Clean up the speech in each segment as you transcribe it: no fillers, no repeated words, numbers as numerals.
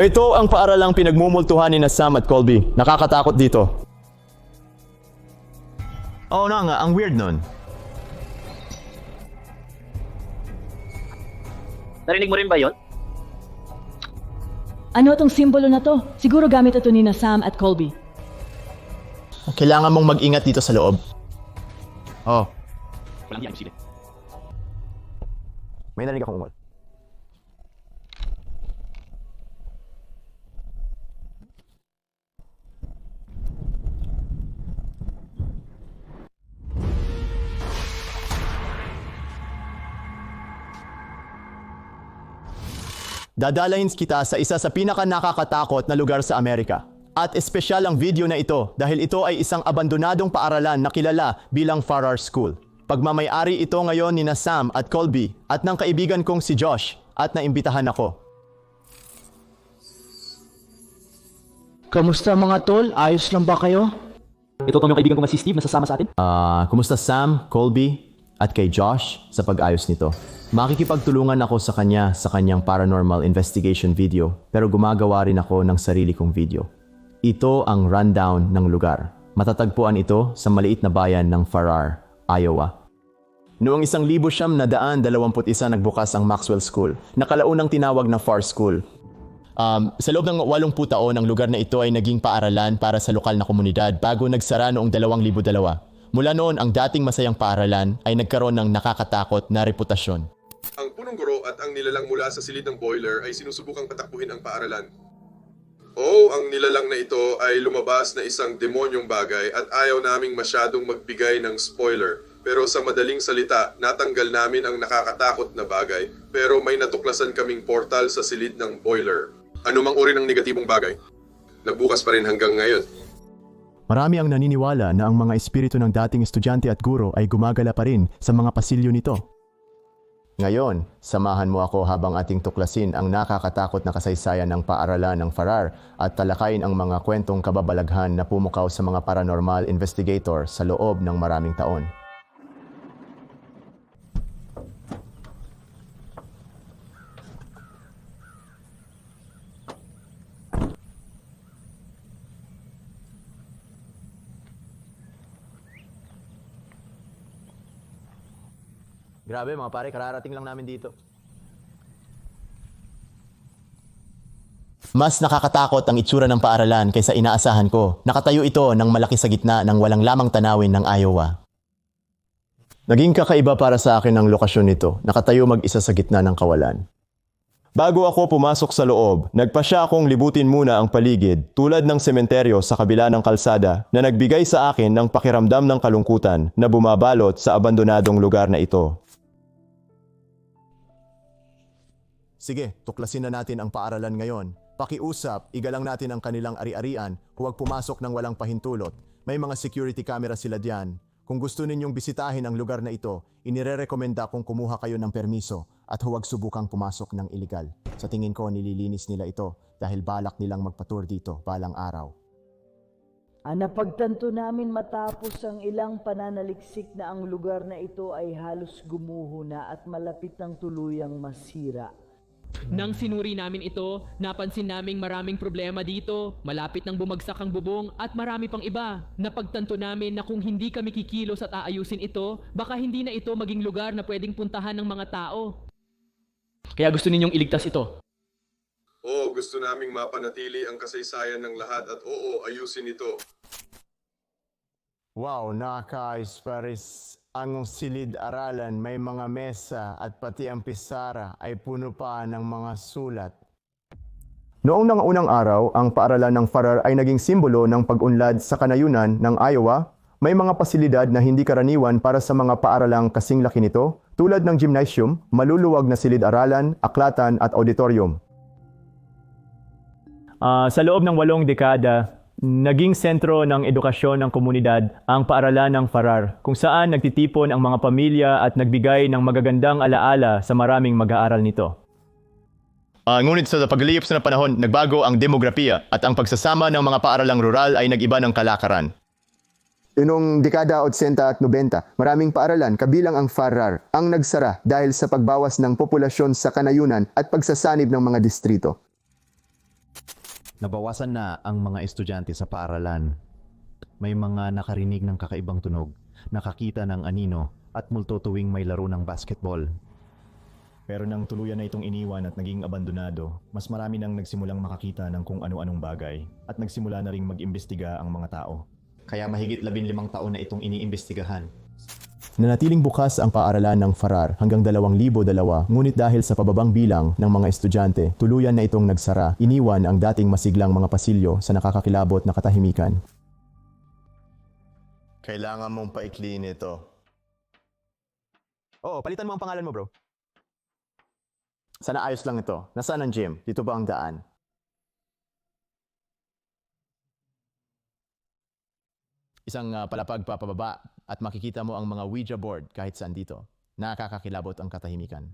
Ito ang paaralang pinagmumultuhan ni na Sam at Colby. Nakakatakot dito. Oo na nga, ang weird nun. Narinig mo rin ba yon? Ano itong simbolo na to? Siguro gamit ito ni na Sam at Colby. Kailangan mong mag-ingat dito sa loob. Oh, Walang diyan, sige. may narinig akong ungol. Dadalahin kita sa isa sa pinaka-nakakatakot na lugar sa Amerika. At espesyal ang video na ito dahil ito ay isang abandonadong paaralan na kilala bilang Farrar School. Pagmamay-ari ito ngayon ni na Sam at Colby at ng kaibigan kong si Josh at naimbitahan ako. Kamusta mga tol? Ayos lang ba kayo? Ito yung kaibigan ko nga si Steve na sasama sa atin. Kumusta Sam, Colby at kay Josh sa pag-ayos nito? Makikipagtulungan ako sa kanya sa kanyang paranormal investigation video pero gumagawa rin ako ng sarili kong video. Ito ang rundown ng lugar. Matatagpuan ito sa maliit na bayan ng Farrar, Iowa. Noong 1921 nagbukas ang Maxwell School, nakalaunang tinawag na Farr School. Sa loob ng 80 taon, ang lugar na ito ay naging paaralan para sa lokal na komunidad bago nagsara noong 2002. Mula noon, ang dating masayang paaralan ay nagkaroon ng nakakatakot na reputasyon. Ang punong guro at ang nilalang mula sa silid ng boiler ay sinusubukang patakbuhin ang paaralan. Ang nilalang na ito ay lumabas na isang demonyong bagay at ayaw naming masyadong magbigay ng spoiler. Pero sa madaling salita, natanggal namin ang nakakatakot na bagay pero may natuklasan kaming portal sa silid ng boiler. Ano mang uri ng negatibong bagay, nagbukas pa rin hanggang ngayon. Marami ang naniniwala na ang mga espiritu ng dating estudyante at guro ay gumagala pa rin sa mga pasilyo nito. Ngayon, samahan mo ako habang ating tuklasin ang nakakatakot na kasaysayan ng paaralan ng Farrar at talakayin ang mga kwentong kababalaghan na pumukaw sa mga paranormal investigator sa loob ng maraming taon. Grabe mga pare, kararating lang namin dito. Mas nakakatakot ang itsura ng paaralan kaysa inaasahan ko. Nakatayo ito ng malaki sa gitna ng walang lamang tanawin ng Iowa. Naging kakaiba para sa akin ang lokasyon nito. Nakatayo mag-isa sa gitna ng kawalan. Bago ako pumasok sa loob, nagpasya akong libutin muna ang paligid tulad ng sementeryo sa kabila ng kalsada na nagbigay sa akin ng pakiramdam ng kalungkutan na bumabalot sa abandonadong lugar na ito. Sige, tuklasin na natin ang paaralan ngayon. Pakiusap, igalang natin ang kanilang ari-arian, huwag pumasok ng walang pahintulot. May mga security camera sila diyan. Kung gusto ninyong bisitahin ang lugar na ito, inirerekomenda kung kumuha kayo ng permiso at huwag subukang pumasok ng iligal. Sa tingin ko, nililinis nila ito dahil balak nilang magpatour dito balang araw. Napagtanto namin matapos ang ilang pananaliksik na ang lugar na ito ay halos gumuho na at malapit ng tuluyang masira. Nang sinuri namin ito, napansin naming maraming problema dito, malapit nang bumagsak ang bubong at marami pang iba. Napagtanto namin na kung hindi kami kikilos at aayusin ito, baka hindi na ito maging lugar na pwedeng puntahan ng mga tao. Kaya gusto ninyong iligtas ito. Gusto naming mapanatili ang kasaysayan ng lahat at ayusin ito. Wow, nakaka-isparis. Ang silid-aralan, may mga mesa at pati ang pisara ay puno pa ng mga sulat. Noong nangaunang araw, ang paaralan ng Farrar ay naging simbolo ng pag-unlad sa kanayunan ng Iowa. May mga pasilidad na hindi karaniwan para sa mga paaralang kasing laki nito, tulad ng gymnasium, maluluwag na silid-aralan, aklatan at auditorium. Sa loob ng 8 dekada, naging sentro ng edukasyon ng komunidad ang paaralan ng Farrar, kung saan nagtitipon ang mga pamilya at nagbigay ng magagandang alaala sa maraming mag-aaral nito. Ngunit sa paglilipas na panahon, nagbago ang demografiya at ang pagsasama ng mga paaralang rural ay nag-iba ng kalakaran. Noong dekada 80 at 90, maraming paaralan kabilang ang Farrar ang nagsara dahil sa pagbawas ng populasyon sa kanayunan at pagsasanib ng mga distrito. Nabawasan na ang mga estudyante sa paaralan. May mga nakarinig ng kakaibang tunog, nakakita ng anino at multo tuwing may laro ng basketball. Pero nang tuluyan na itong iniwan at naging abandonado, mas marami nang nagsimulang makakita ng kung ano-anong bagay at nagsimula na ring mag-imbestiga ang mga tao. Kaya mahigit 15 taon na itong iniimbestigahan. Nanatiling bukas ang paaralan ng Farrar hanggang 2002, ngunit dahil sa pababang bilang ng mga estudyante, tuluyan na itong nagsara, iniwan ang dating masiglang mga pasilyo sa nakakakilabot na katahimikan. Kailangan mong paikliin ito. Oo, palitan mo ang pangalan mo, bro. Sana ayos lang ito. Nasaan ang gym? Dito ba ang daan? Isang palapag pa pababa at makikita mo ang mga Ouija board kahit saan dito. Nakakakilabot ang katahimikan.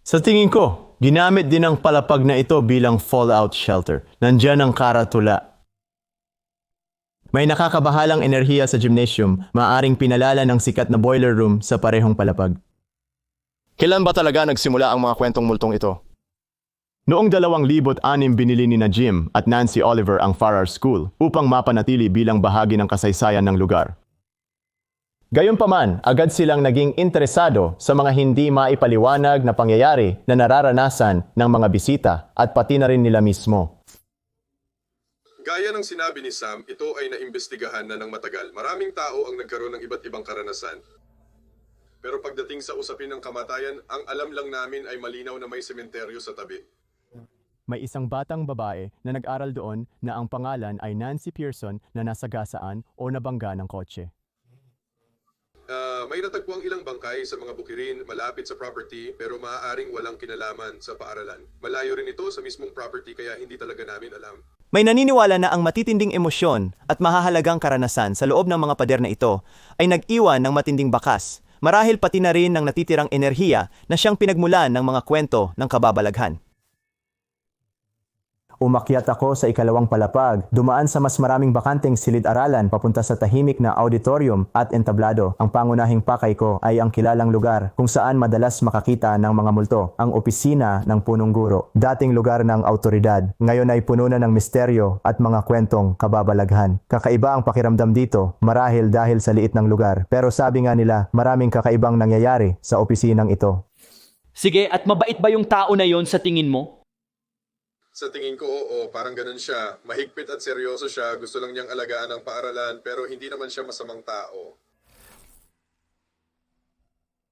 Sa tingin ko, ginamit din ang palapag na ito bilang fallout shelter. Nandyan ang karatula. May nakakabahalang enerhiya sa gymnasium, maaaring pinalala ng sikat na boiler room sa parehong palapag. Kailan ba talaga nagsimula ang mga kwentong multong ito? Noong 2006 binili ni na Jim at Nancy Oliver ang Farrar School upang mapanatili bilang bahagi ng kasaysayan ng lugar. Gayunpaman, agad silang naging interesado sa mga hindi maipaliwanag na pangyayari na nararanasan ng mga bisita at pati na rin nila mismo. Gaya ng sinabi ni Sam, ito ay naimbestigahan na ng matagal. Maraming tao ang nagkaroon ng iba't ibang karanasan. Pero pagdating sa usapin ng kamatayan, ang alam lang namin ay malinaw na may sementeryo sa tabi. May isang batang babae na nag-aral doon na ang pangalan ay Nancy Pearson na nasagasaan o nabangga ng kotse. May natagpuang ilang bangkay sa mga bukirin malapit sa property pero maaaring walang kinalaman sa paaralan. Malayo rin ito sa mismong property kaya hindi talaga namin alam. May naniniwala na ang matitinding emosyon at mahahalagang karanasan sa loob ng mga pader na ito ay nag-iwan ng matinding bakas, marahil pati na rin ng natitirang enerhiya na siyang pinagmulan ng mga kwento ng kababalaghan. Umakyat ako sa ikalawang palapag, dumaan sa mas maraming bakanteng silid-aralan papunta sa tahimik na auditorium at entablado. Ang pangunahing pakay ko ay ang kilalang lugar kung saan madalas makakita ng mga multo, ang opisina ng punong guro. Dating lugar ng autoridad, ngayon ay puno na ng misteryo at mga kwentong kababalaghan. Kakaiba ang pakiramdam dito, marahil dahil sa liit ng lugar. Pero sabi nga nila, maraming kakaibang nangyayari sa opisinang ito. Sige, at mabait ba yung tao na yon sa tingin mo? Sa tingin ko, oo, parang ganun siya. Mahigpit at seryoso siya, gusto lang niyang alagaan ang paaralan pero hindi naman siya masamang tao.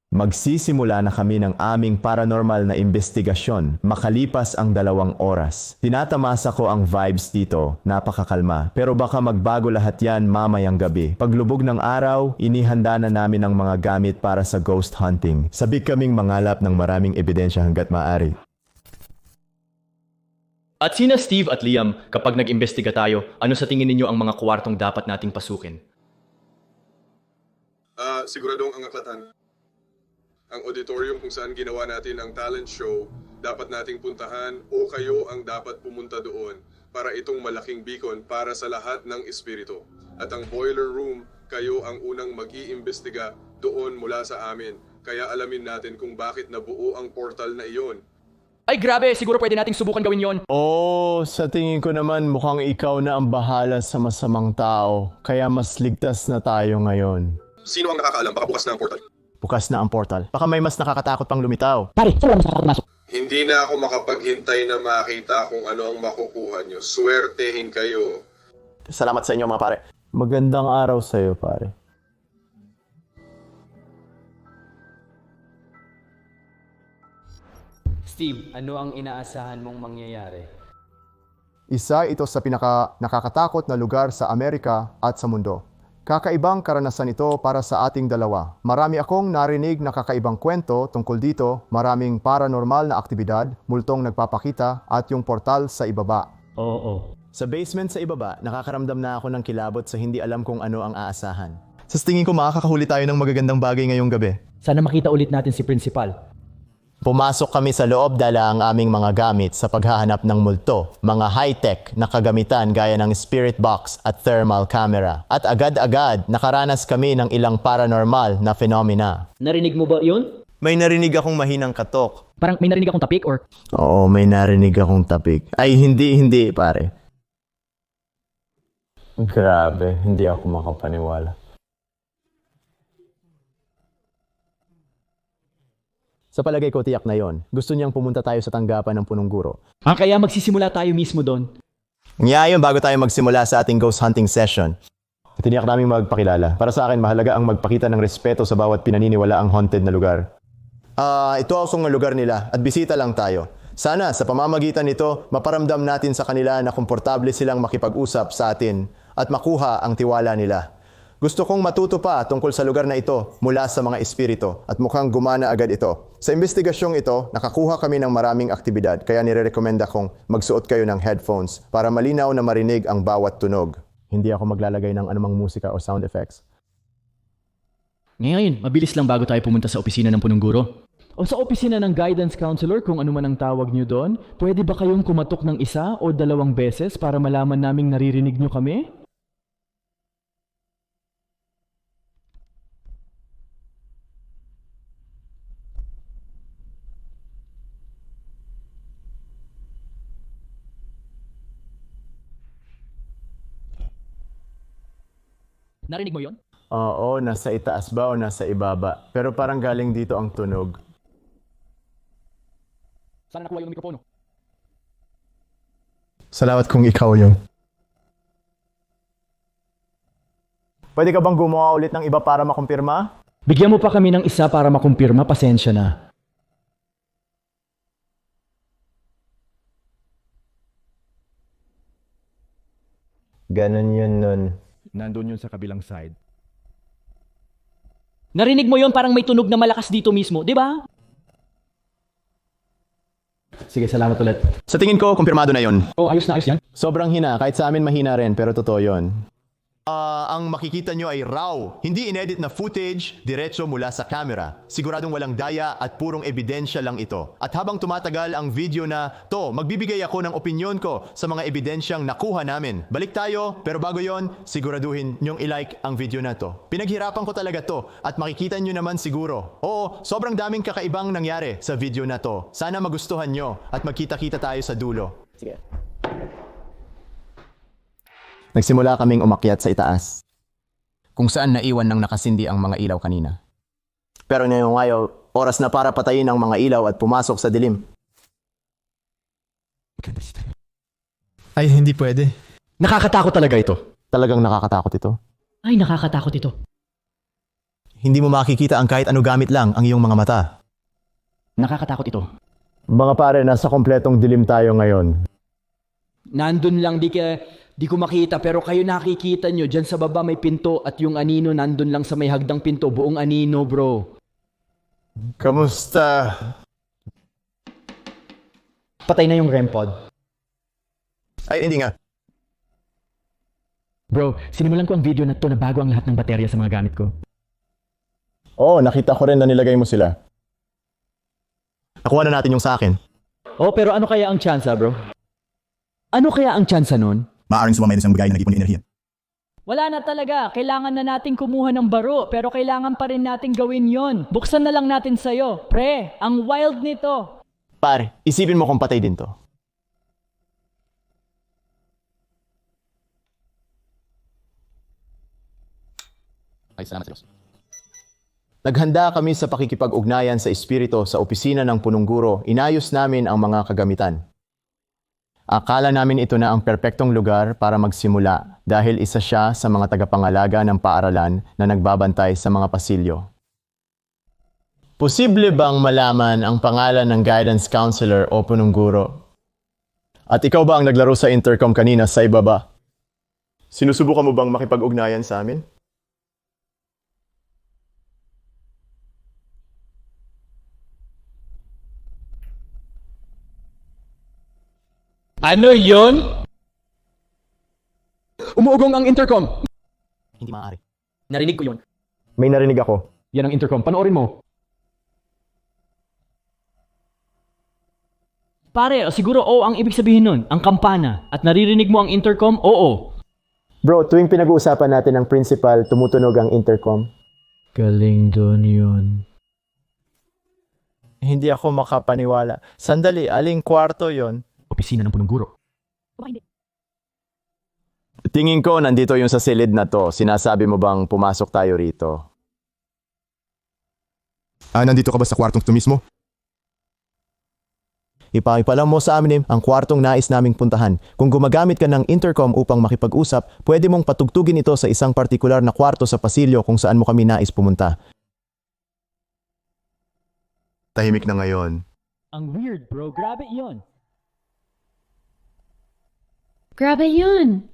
Magsisimula na kami ng aming paranormal na investigasyon makalipas ang 2 oras. Tinatamasa ko ang vibes dito, napakakalma. Pero baka magbago lahat yan mamayang gabi. Paglubog ng araw, inihanda na namin ang mga gamit para sa ghost hunting. Sabik kaming mangalap ng maraming ebidensya hanggat maaari. At sina Steve at Liam, kapag nag-imbestiga tayo, ano sa tingin ninyo ang mga kwartong dapat nating pasukin? Siguradong ang aklatan. Ang auditorium kung saan ginawa natin ang talent show, dapat nating puntahan o kayo ang dapat pumunta doon para itong malaking beacon para sa lahat ng espiritu. At ang boiler room, kayo ang unang mag-iimbestiga doon mula sa amin. Kaya alamin natin kung bakit nabuo ang portal na iyon. Ay grabe, siguro pwede nating subukan gawin yon. Sa tingin ko naman mukhang ikaw na ang bahala sa masamang tao. Kaya mas ligtas na tayo ngayon. Sino ang nakakaalam? Baka bukas na ang portal. Bukas na ang portal. Baka may mas nakakatakot pang lumitaw. Hindi na ako makapaghintay na makita kung ano ang makukuha nyo. Swertehin kayo. Salamat sa inyo mga pare. Magandang araw sa iyo pare. Steve, ano ang inaasahan mong mangyayari? Isa ito sa nakakatakot na lugar sa Amerika at sa mundo. Kakaibang karanasan ito para sa ating dalawa. Marami akong narinig na kakaibang kwento tungkol dito, maraming paranormal na aktibidad, multong nagpapakita at yung portal sa ibaba. Oo. Sa basement sa ibaba, nakakaramdam na ako ng kilabot sa hindi alam kung ano ang aasahan. Sa tingin ko makakahuli tayo ng magagandang bagay ngayong gabi. Sana makita ulit natin si Principal. Pumasok kami sa loob dala ang aming mga gamit sa paghahanap ng multo, mga high-tech na kagamitan gaya ng spirit box at thermal camera. At agad-agad nakaranas kami ng ilang paranormal na phenomena. Narinig mo ba yun? May narinig akong mahinang katok. Parang may narinig akong tapik or... Oo, may narinig akong tapik. Ay, hindi, pare. Grabe, hindi ako makapaniwala. Sa palagay ko, tiyak na yon. Gusto niyang pumunta tayo sa tanggapan ng punong guro. Kaya magsisimula tayo mismo doon. Ngayon bago tayo magsimula sa ating ghost hunting session. Tiniyak naming magpakilala. Para sa akin, mahalaga ang magpakita ng respeto sa bawat pinaniniwala ang haunted na lugar. Ito ang lugar nila at bisita lang tayo. Sana sa pamamagitan nito, maparamdam natin sa kanila na komportable silang makipag-usap sa atin at makuha ang tiwala nila. Gusto kong matuto pa tungkol sa lugar na ito mula sa mga espiritu at mukhang gumana agad ito. Sa investigasyong ito, nakakuha kami ng maraming aktibidad kaya nire-recommenda kong magsuot kayo ng headphones para malinaw na marinig ang bawat tunog. Hindi ako maglalagay ng anumang musika o sound effects. Ngayon, mabilis lang bago tayo pumunta sa opisina ng punong guro. O sa opisina ng guidance counselor, kung ano man ang tawag nyo doon, pwede ba kayong kumatok ng 1 o 2 beses para malaman naming naririnig nyo kami? Narinig mo yon? Oo, nasa itaas ba o nasa ibaba? Pero parang galing dito ang tunog. Sana nakuha yung mikropono. Salamat kung ikaw yung... Pwede ka bang gumawa ulit ng iba para makumpirma? Bigyan mo pa kami ng 1 para makumpirma, pasensya na. Ganon yun nun. Nandun yun sa kabilang side. Narinig mo yon, parang may tunog na malakas dito mismo, di ba? Sige, salamat ulit. Sa tingin ko, kumpirmado na yon. Oh, ayos na ayos yan. Sobrang hina, kahit sa amin mahina rin, pero totoo yon. Ang makikita nyo ay raw, hindi inedit na footage, diretso mula sa camera. Siguradong walang daya at purong ebidensya lang ito. At habang tumatagal ang video na to, magbibigay ako ng opinyon ko sa mga ebidensyang nakuha namin. Balik tayo, pero bago yon, siguraduhin nyong i-like ang video na to. Pinaghirapan ko talaga to at makikita nyo naman siguro. Oo, sobrang daming kakaibang nangyari sa video na to. Sana magustuhan nyo at magkita-kita tayo sa dulo. Sige. Nagsimula kaming umakyat sa itaas, kung saan naiwan ng nakasindi ang mga ilaw kanina. Pero ngayon, oras na para patayin ang mga ilaw at pumasok sa dilim. Ay, hindi pwede. Nakakatakot talaga ito. Talagang nakakatakot ito. Ay, nakakatakot ito. Hindi mo makikita ang kahit ano gamit lang ang iyong mga mata. Nakakatakot ito. Mga pare, nasa kompletong dilim tayo ngayon. Nandun lang, di ko makita, pero kayo nakikita nyo, dyan sa baba may pinto at yung anino nandun lang sa may hagdang pinto, buong anino, bro. Kamusta? Patay na yung REM pod. Ay, hindi nga. Bro, sinimulan ko ang video na to na bago ang lahat ng baterya sa mga gamit ko. Oo, nakita ko rin na nilagay mo sila. Nakuha na natin yung sa akin. Oh, pero ano kaya ang tsansa, bro? Ano kaya ang tsansa nun? Maaaring sumamay na siyang bigay na nag-ipon ng enerhiya. Wala na talaga. Kailangan na nating kumuha ng baro, pero kailangan pa rin nating gawin yon. Buksan na lang natin sa'yo. Pre, ang wild nito. Pare, isipin mo kung patay din to. Ay, salamat Diyos. Naghanda kami sa pakikipag-ugnayan sa espiritu sa opisina ng punong guro. Inayos namin ang mga kagamitan. Akala namin ito na ang perpektong lugar para magsimula dahil isa siya sa mga tagapangalaga ng paaralan na nagbabantay sa mga pasilyo. Posible bang malaman ang pangalan ng guidance counselor o punong guro? At ikaw ba ang naglaro sa intercom kanina sa ibaba? Sinusubukan mo bang makipag-ugnayan sa amin? Ano yon? Umuugong ang intercom. Hindi maaari. Narinig ko yon. May narinig ako. Yan ang intercom. Panoorin mo. Pare, siguro ang ibig sabihin nun, ang kampana. At naririnig mo ang intercom, oo. Bro, tuwing pinag-uusapan natin ang principal, tumutunog ang intercom. Galing doon yun. Hindi ako makapaniwala. Sandali, aling kwarto yon? Opisina ng punong guro. Tingin ko nandito yung sa silid na to. Sinasabi mo bang pumasok tayo rito? Nandito ka ba sa kwartong to mismo? Ipakipalam mo sa amin ang kwartong nais naming puntahan. Kung gumagamit ka ng intercom upang makipag-usap, pwede mong patugtugin ito sa isang partikular na kwarto sa pasilyo kung saan mo kami nais pumunta. Tahimik na ngayon. Ang weird, bro. Grabe yon. Grabe yun.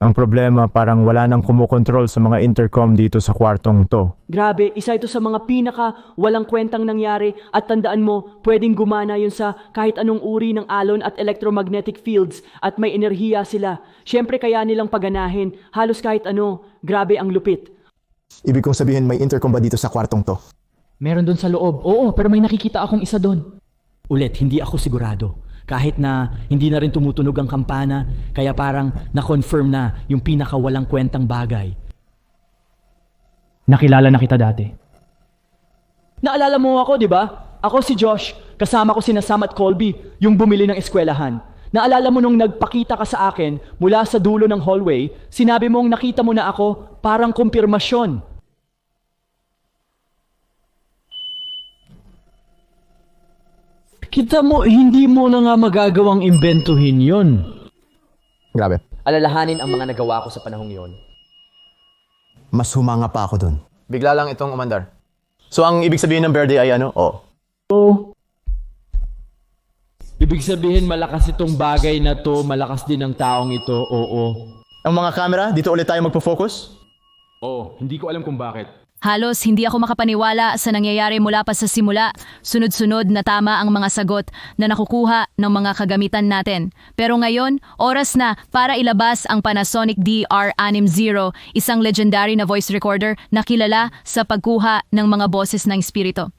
Ang problema, parang wala nang kumukontrol sa mga intercom dito sa kwartong to. Grabe, isa ito sa mga pinaka walang kwentang nangyari at tandaan mo, pwedeng gumana yun sa kahit anong uri ng alon at electromagnetic fields at may enerhiya sila. Siyempre kaya nilang paganahin, halos kahit ano. Grabe ang lupit. Ibig kong sabihin may intercom ba dito sa kwartong to? Meron doon sa loob. Oo, pero may nakikita akong isa doon. Ulit, hindi ako sigurado. Kahit na hindi na rin tumutunog ang kampana, kaya parang na-confirm na yung pinakawalang kwentang bagay. Nakilala na kita dati. Naalala mo ako, di ba? Ako si Josh, kasama ko sina Sam at Colby, yung bumili ng eskwelahan. Naalala mo nung nagpakita ka sa akin mula sa dulo ng hallway, sinabi mong nakita mo na ako, parang kumpirmasyon. Kita mo, hindi mo na nga magagawang imbentuhin yon. Grabe. Alalahanin ang mga nagawa ko sa panahong yon. Mas humanga pa ako dun. Bigla lang itong umandar. So ang ibig sabihin ng birthday ay ano? Oo. Ibig sabihin malakas itong bagay na to, malakas din ang taong ito, oo. Ang mga camera, dito ulit tayo magpo-focus? Oo, hindi ko alam kung bakit. Halos hindi ako makapaniwala sa nangyayari mula pa sa simula. Sunod-sunod na tama ang mga sagot na nakukuha ng mga kagamitan natin. Pero ngayon, oras na para ilabas ang Panasonic DR60, isang legendary na voice recorder na kilala sa pagkuha ng mga boses ng espiritu.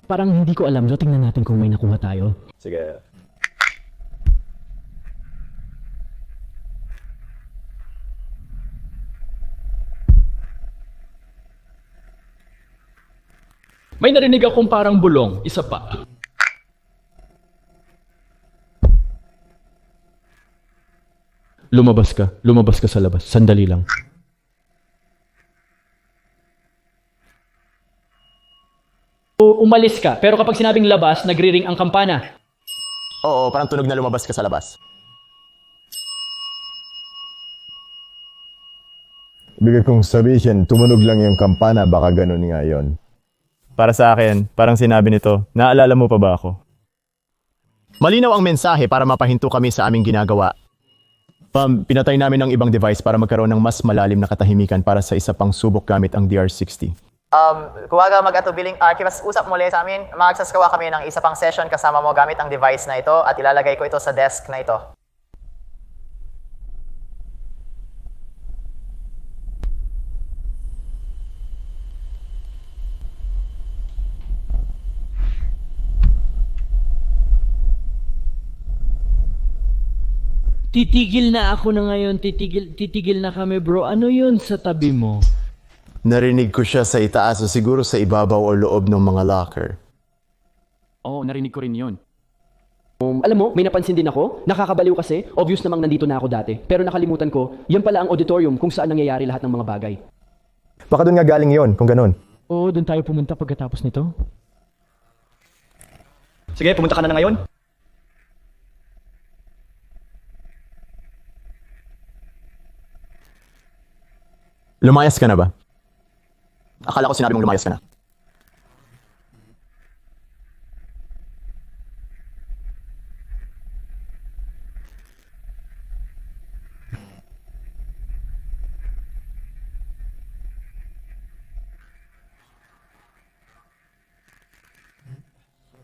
Parang hindi ko alam, so tingnan natin kung may nakuha tayo. Sige. May narinig akong parang bulong, isa pa. Lumabas ka sa labas, sandali lang. Umalis ka, pero kapag sinabing labas, nagri-ring ang kampana. Oo, parang tunog na lumabas ka sa labas. Ibig kong sabihin, tumunog lang yung kampana, baka ganun nga yun. Para sa akin, parang sinabi nito, naalala mo pa ba ako? Malinaw ang mensahe para mapahinto kami sa aming ginagawa. Pinatay namin ang ibang device para magkaroon ng mas malalim na katahimikan para sa isa pang subok gamit ang DR60. Kuwaga mag-atubiling archivist, usap muli sa amin. Magsasawa kami ng isa pang session kasama mo gamit ang device na ito at ilalagay ko ito sa desk na ito. Titigil na ako na ngayon, titigil na kami bro. Ano yun sa tabi mo? Narinig ko siya sa itaas o siguro sa ibabaw o loob ng mga locker. Oo, narinig ko rin yun. Alam mo, may napansin din ako. Nakakabaliw kasi, obvious namang nandito na ako dati. Pero nakalimutan ko, yan pala ang auditorium kung saan nangyayari lahat ng mga bagay. Baka doon nga galing yon kung ganun. Oo, doon tayo pumunta pagkatapos nito. Sige, pumunta ka na ngayon. Lumayas ka na ba? Akala ko sinabi mong lumayas ka na.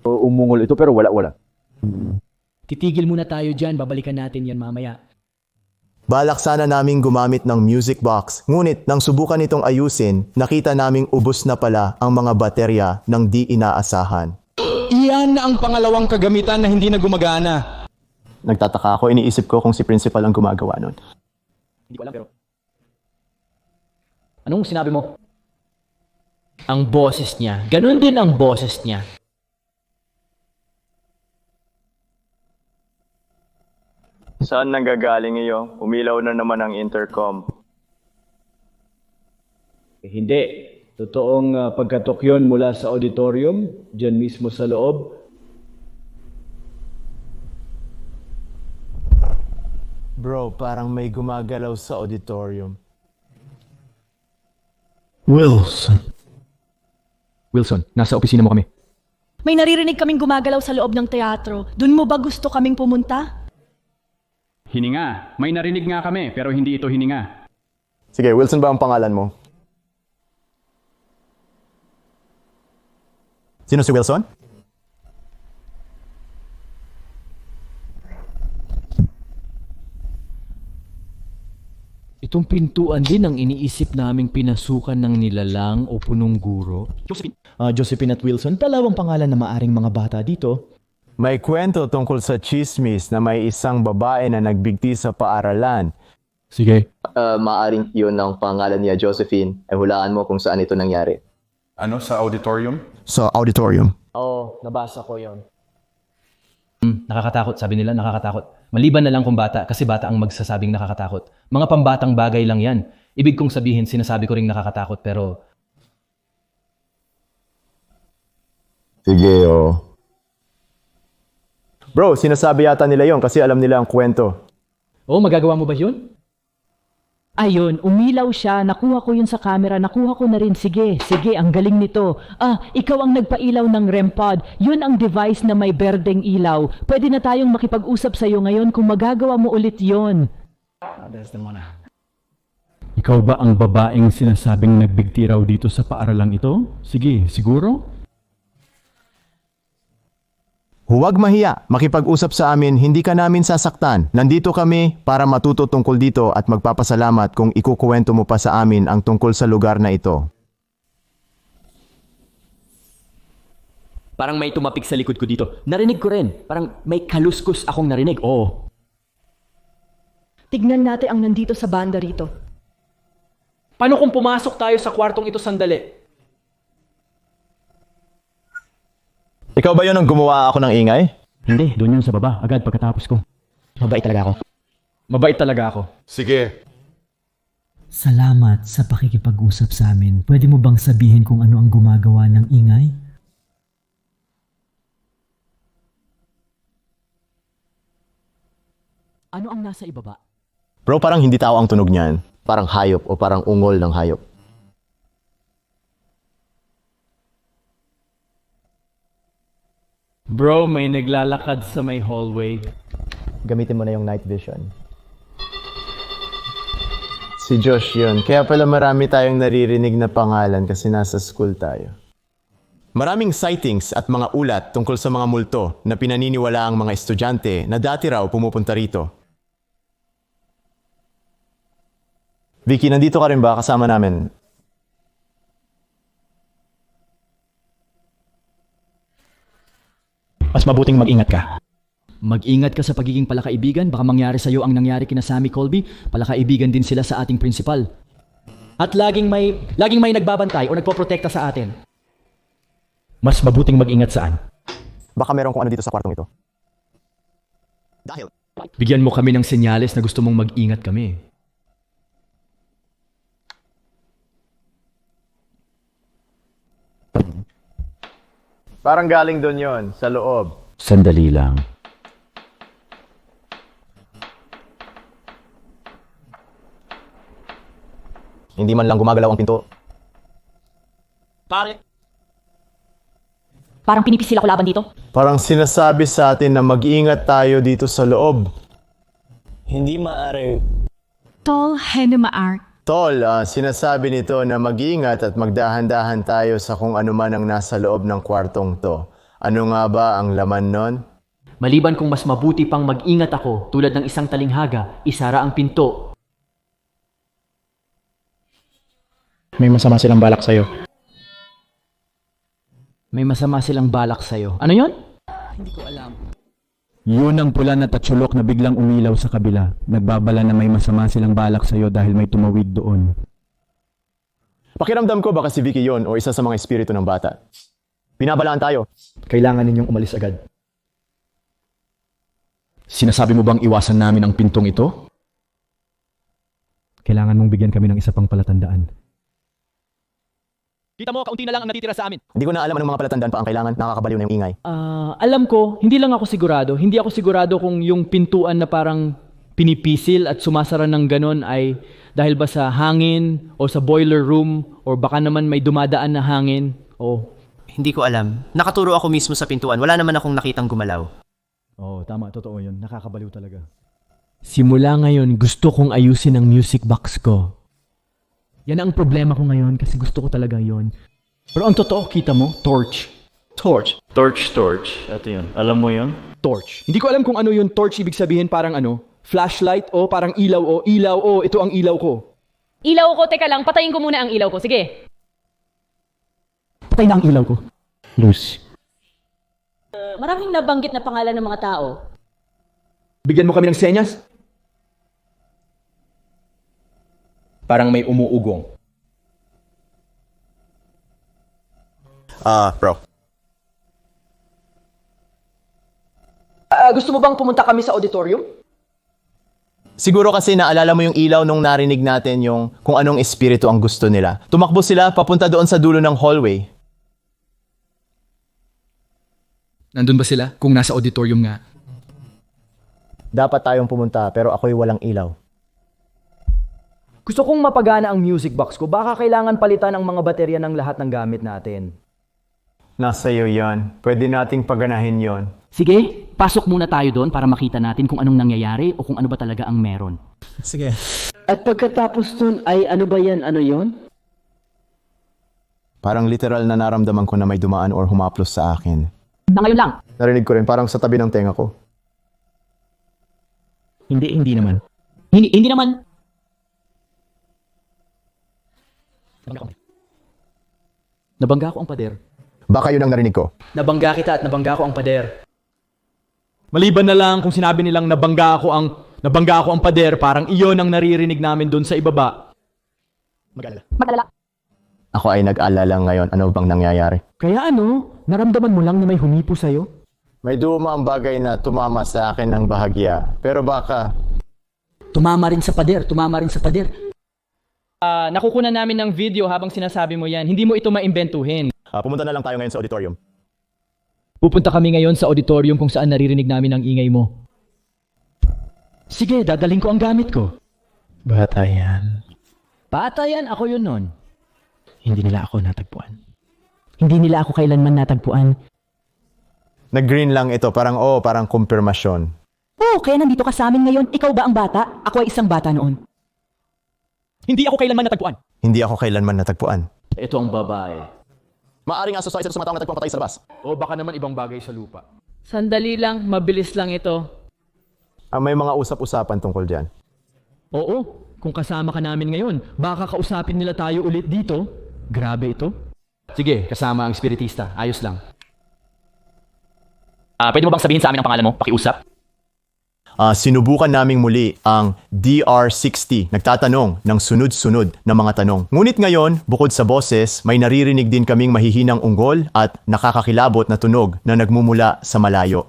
Umungol ito pero wala. Titigil muna tayo dyan, babalikan natin yan mamaya. Balak sana naming gumamit ng music box, ngunit nang subukan itong ayusin, nakita naming ubos na pala ang mga baterya ng di inaasahan. Iyan ang pangalawang kagamitan na hindi na gumagana. Nagtataka ako, iniisip ko kung si principal ang gumagawa nun. Hindi ko alam pero... Anong sinabi mo? Ang boses niya, ganun din ang boses niya. Saan nanggagaling iyo? Umilaw na naman ang intercom. Hindi. Totoong pagkatok yun mula sa auditorium, dyan mismo sa loob. Bro, parang may gumagalaw sa auditorium. Wilson, nasa opisina mo kami. May naririnig kaming gumagalaw sa loob ng teatro. Doon mo ba gusto kaming pumunta? Hininga. May narinig nga kami, pero hindi ito hininga. Sige, Wilson ba ang pangalan mo? Sino si Wilson? Itong pintuan din ang iniisip naming pinasukan ng nilalang o punong guro. Josephine at Wilson, dalawang pangalan na maaring mga bata dito. May kwento tungkol sa chismis na may isang babae na nagbigti sa paaralan. Sige. Maaring yun ang pangalan niya, Josephine. Ay hulaan mo kung saan ito nangyari. Ano, sa auditorium? Sa auditorium. Oo, nabasa ko yon. Nakakatakot, sabi nila, nakakatakot. Maliban na lang kung bata, kasi bata ang magsasabing nakakatakot. Mga pambatang bagay lang yan. Ibig kong sabihin, sinasabi ko ring nakakatakot, pero... Sige, Bro, sinasabi yata nila yon kasi alam nila ang kwento. Oh, magagawa mo ba yun? Ayun, umilaw siya, nakuha ko yun sa camera, nakuha ko na rin, sige, ang galing nito. Ikaw ang nagpailaw ng REM pod, yun ang device na may berdeng ilaw. Pwede na tayong makipag-usap sa'yo ngayon kung magagawa mo ulit yun. Ikaw ba ang babaeng sinasabing nagbigti raw dito sa paaralang ito? Sige, siguro? Huwag mahiya, makipag-usap sa amin, hindi ka namin sasaktan. Nandito kami para matuto tungkol dito at magpapasalamat kung ikukuwento mo pa sa amin ang tungkol sa lugar na ito. Parang may tumapik sa likod ko dito. Narinig ko rin. Parang may kaluskus akong narinig. Oo. Tignan natin ang nandito sa banda rito. Paano kung pumasok tayo sa kwartong ito sandali? Ikaw ba yun ang gumawa ako ng ingay? Hindi, doon yun sa baba, agad pagkatapos ko. Mabait talaga ako. Sige. Salamat sa pakikipag-usap sa amin. Pwede mo bang sabihin kung ano ang gumagawa ng ingay? Ano ang nasa ibaba? Bro, parang hindi tao ang tunog niyan. Parang hayop o parang ungol ng hayop. Bro, may naglalakad sa may hallway. Gamitin mo na yung night vision. Si Josh yun. Kaya pala marami tayong naririnig na pangalan kasi nasa school tayo. Maraming sightings at mga ulat tungkol sa mga multo na pinaniniwala ang mga estudyante na dati raw pumupunta rito. Vicky, nandito ka rin ba kasama namin? Mas mabuting mag-ingat ka. Mag-ingat ka sa pagiging palakaibigan. Baka mangyari sa'yo ang nangyari kina Sammy Colby. Palakaibigan din sila sa ating principal. At laging may nagbabantay o nagpoprotekta sa atin. Mas mabuting mag-ingat saan? Baka meron kung ano dito sa kwartong ito. Dahil Bigyan mo kami ng senyales na gusto mong mag-ingat kami. Parang galing doon yon sa loob. Sandali lang. Hindi man lang gumagalaw ang pinto. Parang pinipisil ako laban dito. Parang sinasabi sa atin na mag-ingat tayo dito sa loob. Tol, Henemaar. Tol, sinasabi nito na mag-ingat at magdahan-dahan tayo sa kung ano man ang nasa loob ng kwartong to. Ano nga ba ang laman nun? Maliban kung mas mabuti pang mag-ingat ako tulad ng isang talinghaga, isara ang pinto. May masama silang balak sa'yo. May masama silang balak sa'yo. Ano yon? Yun ang pula na tatsulok na biglang umilaw sa kabila. Nagbabala na may masama silang balak sa'yo dahil may tumawid doon. Pakiramdam ko baka si Vicky yon o isa sa mga espiritu ng bata. Binabalaan tayo. Kailangan ninyong umalis agad. Sinasabi mo bang iwasan namin ang pintong ito? Kailangan mong bigyan kami ng isa pang palatandaan. Kita mo, kaunti na lang ang natitira sa amin. Hindi ko na alam anong mga palatandaan pa ang kailangan. Nakakabaliw na yung ingay. Alam ko, hindi lang ako sigurado. Hindi ako sigurado kung yung pintuan na parang pinipisil at sumasara ng ganon ay dahil ba sa hangin o sa boiler room o baka naman may dumadaan na hangin o... Hindi ko alam. Nakaturo ako mismo sa pintuan. Wala naman akong nakitang gumalaw. Oo, tama. Totoo yun. Nakakabaliw talaga. Simula ngayon, gusto kong ayusin ang music box ko. Yan ang problema ko ngayon kasi gusto ko talaga yon. Pero ang totoo, kita mo, torch. Torch. Torch. Ito yun. Alam mo yun? Torch. Hindi ko alam kung ano yung torch ibig sabihin, parang ano, flashlight o parang ilaw o ito ang ilaw ko. Ilaw ko, teka lang, patayin ko muna ang ilaw ko. Sige. Patay na ang ilaw ko. Lucy. Maraming nabanggit na pangalan ng mga tao. Bigyan mo kami ng senyas? Parang may umuugong. Bro. Gusto mo bang pumunta kami sa auditorium? Siguro kasi naalala mo yung ilaw nung narinig natin yung kung anong espiritu ang gusto nila. Tumakbo sila papunta doon sa dulo ng hallway. Nandun ba sila? Kung nasa auditorium nga. Dapat tayong pumunta pero ako'y walang ilaw. Gusto kong mapagana ang music box ko. Baka kailangan palitan ang mga baterya ng lahat ng gamit natin. Nasa iyo yan. Pwede nating paganahin yon. Sige, pasok muna tayo doon para makita natin kung anong nangyayari o kung ano ba talaga ang meron. Sige. At pagkatapos nun ay ano ba yan, ano yon? Parang literal na naramdaman ko na may dumaan or humaplos sa akin. Na ngayon lang. Narinig ko rin, parang sa tabi ng tenga ko. Hindi naman. Hindi naman. Nabangga ko ang pader. Baka yun ang narinig ko. Nabangga kita at nabangga ko ang pader. Maliban na lang kung sinabi nilang nabangga ko ang pader, parang iyon ang naririnig namin doon sa ibaba. Mag-alala. Ako ay nag-alala ngayon. Ano bang nangyayari? Kaya ano, naramdaman mo lang na may humipo sa'yo? May duma ang bagay na tumama sa akin ng bahagya. Pero baka... Tumama rin sa pader. Nakukunan namin ng video habang sinasabi mo yan. Hindi mo ito maimbentuhin. pumunta na lang tayo ngayon sa auditorium. Pupunta kami ngayon sa auditorium kung saan naririnig namin ang ingay mo. Sige, dadaling ko ang gamit ko. Bata yan. Bata yan, ako yun nun. Hindi nila ako natagpuan. Hindi nila ako kailanman natagpuan. Nag-green lang ito. Parang kumpirmasyon. Oh, kaya nandito ka sa amin ngayon. Ikaw ba ang bata? Ako ay isang bata noon. Hindi ako kailanman natagpuan. Hindi ako kailanman natagpuan. Ito ang babae. Maaring aso sa isa sa mga taong natagpuan patay sa labas. O baka naman ibang bagay sa lupa. Sandali lang, mabilis lang ito. May mga usap-usapan tungkol dyan. Oo, kung kasama ka namin ngayon, baka kausapin nila tayo ulit dito. Grabe ito. Sige, kasama ang espiritista. Ayos lang. Pwede mo bang sabihin sa amin ang pangalan mo? Pakiusap. Sinubukan naming muli ang DR60, nagtatanong ng sunod-sunod na mga tanong. Ngunit ngayon, bukod sa boses, may naririnig din kaming mahihinang unggol at nakakakilabot na tunog na nagmumula sa malayo.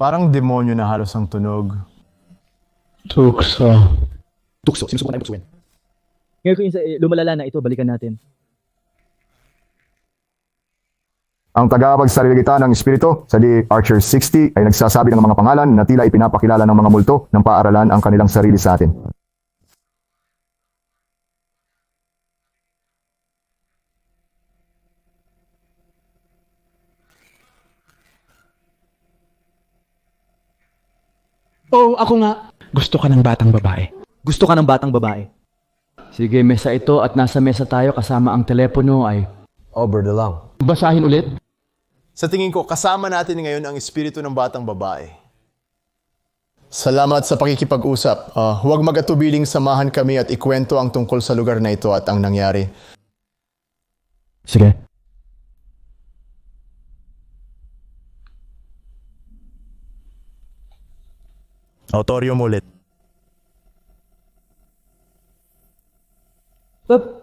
Parang demonyo na halos ang tunog. Tukso. Tukso, sinusubukan tayo buksuin. Ngayon kung lumalala na ito, balikan natin. Ang tagapagsalita ng Espiritu sa The Archer 60 ay nagsasabi ng mga pangalan na tila ipinapakilala ng mga multo ng paaralan ang kanilang sarili sa atin. Oh, ako nga. Gusto ka ng batang babae. Gusto ka ng batang babae. Sige, mesa ito at nasa mesa tayo kasama ang telepono ay... Over the lang. Basahin ulit. Sa tingin ko, kasama natin ngayon ang espiritu ng batang babae. Salamat sa pakikipag-usap. Huwag mag-atubiling samahan kami at ikwento ang tungkol sa lugar na ito at ang nangyari. Sige. Autorium ulit.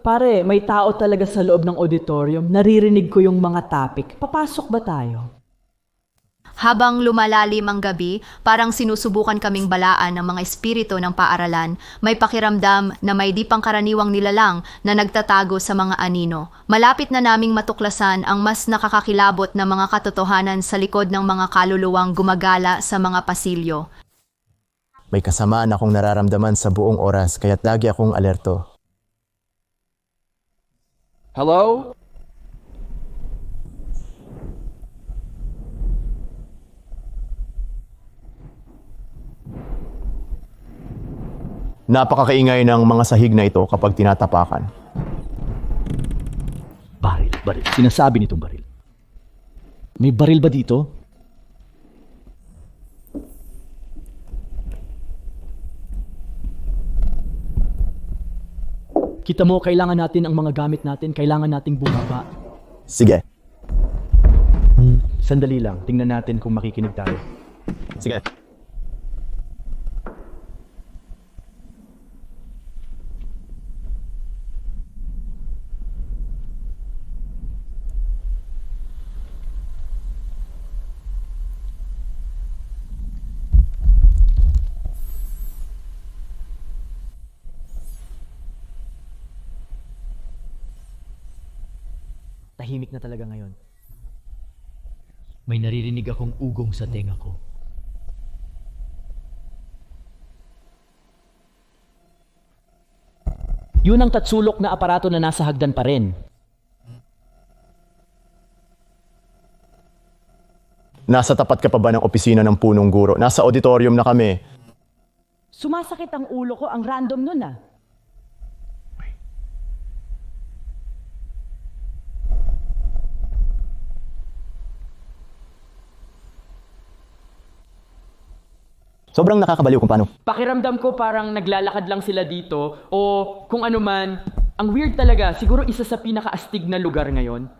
Pare, may tao talaga sa loob ng auditorium. Naririnig ko yung mga topic. Papasok ba tayo? Habang lumalalim ang gabi, parang sinusubukan kaming balaan ng mga espiritu ng paaralan. May pakiramdam na may di pangkaraniwang nilalang na nagtatago sa mga anino. Malapit na naming matuklasan ang mas nakakakilabot na mga katotohanan sa likod ng mga kaluluwang gumagala sa mga pasilyo. May kasamaan akong nararamdaman sa buong oras kaya't lagi akong alerto. Hello? Napakakaingay ng mga sahig na ito kapag tinatapakan. Baril. Sinasabi nitong baril. May baril ba dito? Kita mo, kailangan natin ang mga gamit natin. Kailangan nating bumaba. Sige. Sandali lang. Tingnan natin kung makikinig tayo. Sige. Tahimik na talaga ngayon. May naririnig akong ugong sa tenga ko. Yun ang tatsulok na aparato na nasa hagdan pa rin. Nasa tapat ka pa ba ng opisina ng punong guro? Nasa auditorium na kami. Sumasakit ang ulo ko. Ang random nun ah. Sobrang nakakabaliw kung paano. Pakiramdam ko parang naglalakad lang sila dito o kung ano man. Ang weird talaga. Siguro isa sa pinakaastig na lugar ngayon.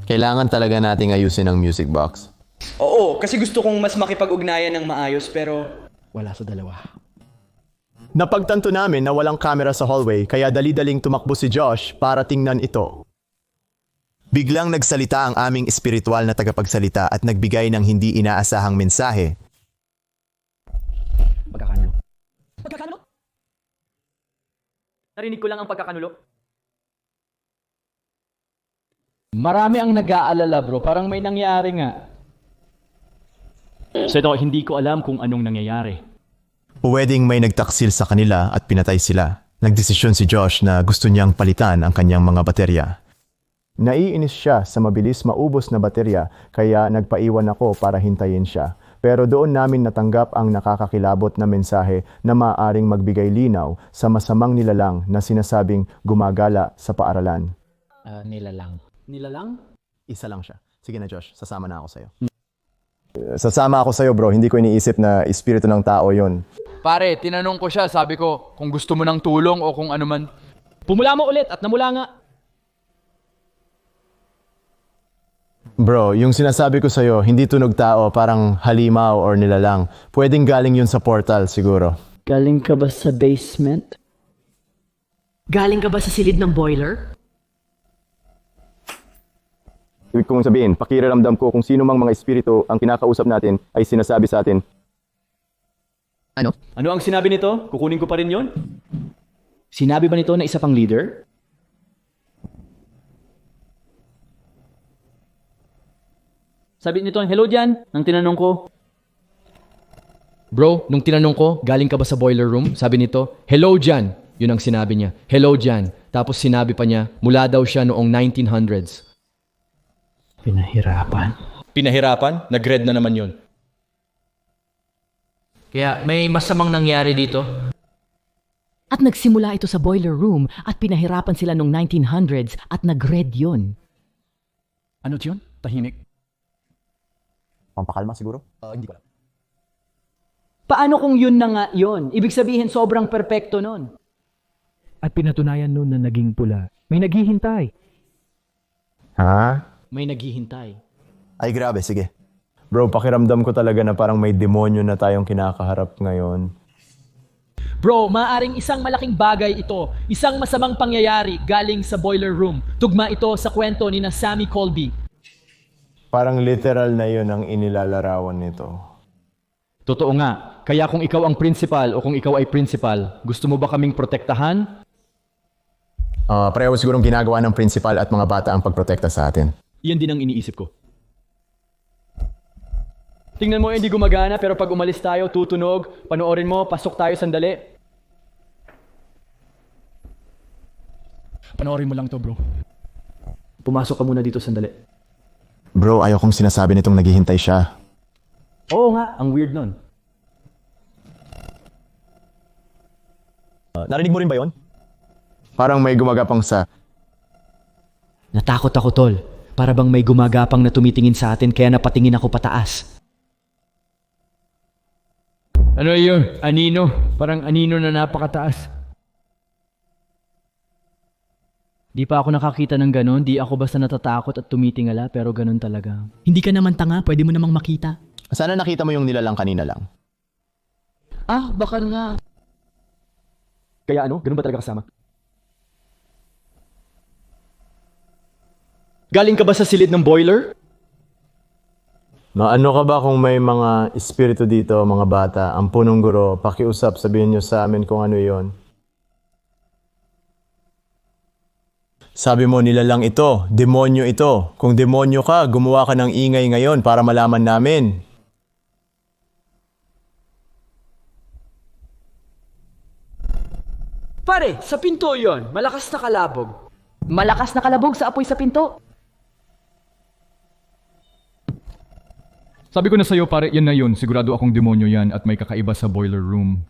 Kailangan talaga nating ayusin ang music box. Oo, kasi gusto kong mas makipag-ugnayan ng maayos pero wala sa dalawa. Napagtanto namin na walang kamera sa hallway kaya dali-daling tumakbo si Josh para tingnan ito. Biglang nagsalita ang aming espiritual na tagapagsalita at nagbigay ng hindi inaasahang mensahe. Pagkakanulo? Narinig ko lang ang pagkakanulo. Marami ang nag-aalala bro, parang may nangyari nga. So ito, hindi ko alam kung anong nangyayari. Pwedeng may nagtaksil sa kanila at pinatay sila. Nagdesisyon si Josh na gusto niyang palitan ang kanyang mga baterya. Naiinis siya sa mabilis maubos na baterya kaya nagpaiwan ako para hintayin siya. Pero doon namin natanggap ang nakakakilabot na mensahe na maaaring magbigay linaw sa masamang nilalang na sinasabing gumagala sa paaralan. Nilalang. Nilalang? Isa lang siya. Sige na Josh, sasama na ako sa'yo. Sasama ako sa'yo bro, hindi ko iniisip na espiritu ng tao yon. Pare, tinanong ko siya, sabi ko, kung gusto mo ng tulong o kung ano man. Pumula mo ulit at namula nga. Bro, yung sinasabi ko sa'yo, hindi tunog tao, parang halimaw or nilalang. Pwedeng galing yun sa portal siguro. Galing ka ba sa basement? Galing ka ba sa silid ng boiler? Ibig kong sabihin, pakiramdam ko kung sino mang mga espiritu ang kinakausap natin ay sinasabi sa atin. Ano? Ano ang sinabi nito? Kukunin ko pa rin yon. Sinabi ba nito na isa pang leader? Sabi nito, hello dyan, nang tinanong ko. Bro, nung tinanong ko, galing ka ba sa boiler room? Sabi nito, hello Jan. Yun ang sinabi niya. Hello Jan. Tapos sinabi pa niya, mula daw siya noong 1900s. Pinahirapan. Pinahirapan? Nag-red na naman yun. Kaya may masamang nangyari dito. At nagsimula ito sa boiler room at pinahirapan sila noong 1900s at nag-red yun. Ano yun? Tahimik. Pampakalma siguro? Hindi ko alam. Paano kung yun na nga yun? Ibig sabihin sobrang perpekto nun. At pinatunayan nun na naging pula. May naghihintay. Ha? May naghihintay. Ay grabe, sige. Bro, pakiramdam ko talaga na parang may demonyo na tayong kinakaharap ngayon. Bro, maaring isang malaking bagay ito, isang masamang pangyayari galing sa boiler room. Tugma ito sa kwento ni na Sammy Colby. Parang literal na yun ang inilalarawan nito. Totoo nga. Kaya kung ikaw ang principal o kung ikaw ay principal, gusto mo ba kaming protektahan? Pareho sigurong ginagawa ng principal at mga bata ang pagprotekta sa atin. Iyan din ang iniisip ko. Tingnan mo, hindi gumagana, pero pag umalis tayo, tutunog. Panoorin mo, pasok tayo sandali. Panoorin mo lang to, bro. Pumasok ka muna dito sandali. Bro, ayaw kong sinasabi nitong naghihintay siya. Oo nga, ang weird nun. Narinig mo rin ba yon? Parang may gumagapang sa... Natakot ako, tol. Para bang may gumagapang na tumitingin sa atin, kaya napatingin ako pataas. Ano yun? Anino? Parang anino na napakataas. Di pa ako nakakita ng ganon, di ako basta natatakot at tumitingala, pero ganon talaga. Hindi ka naman tanga, pwede mo namang makita. Sana nakita mo yung nilalang kanina lang. Baka nga. Kaya ano? Ganun ba talaga kasama? Galing ka ba sa silid ng boiler? Ano ka ba kung may mga espiritu dito, mga bata, ang punong guro, pakiusap, sabihin nyo sa amin kung ano yon. Sabi mo nilalang ito, demonyo ito. Kung demonyo ka, gumawa ka ng ingay ngayon para malaman namin. Pare, sa pinto yon, malakas na kalabog. Malakas na kalabog sa apoy sa pinto. Sabi ko na sa'yo, pare, yan na yun. Sigurado akong demonyo yan at may kakaiba sa boiler room.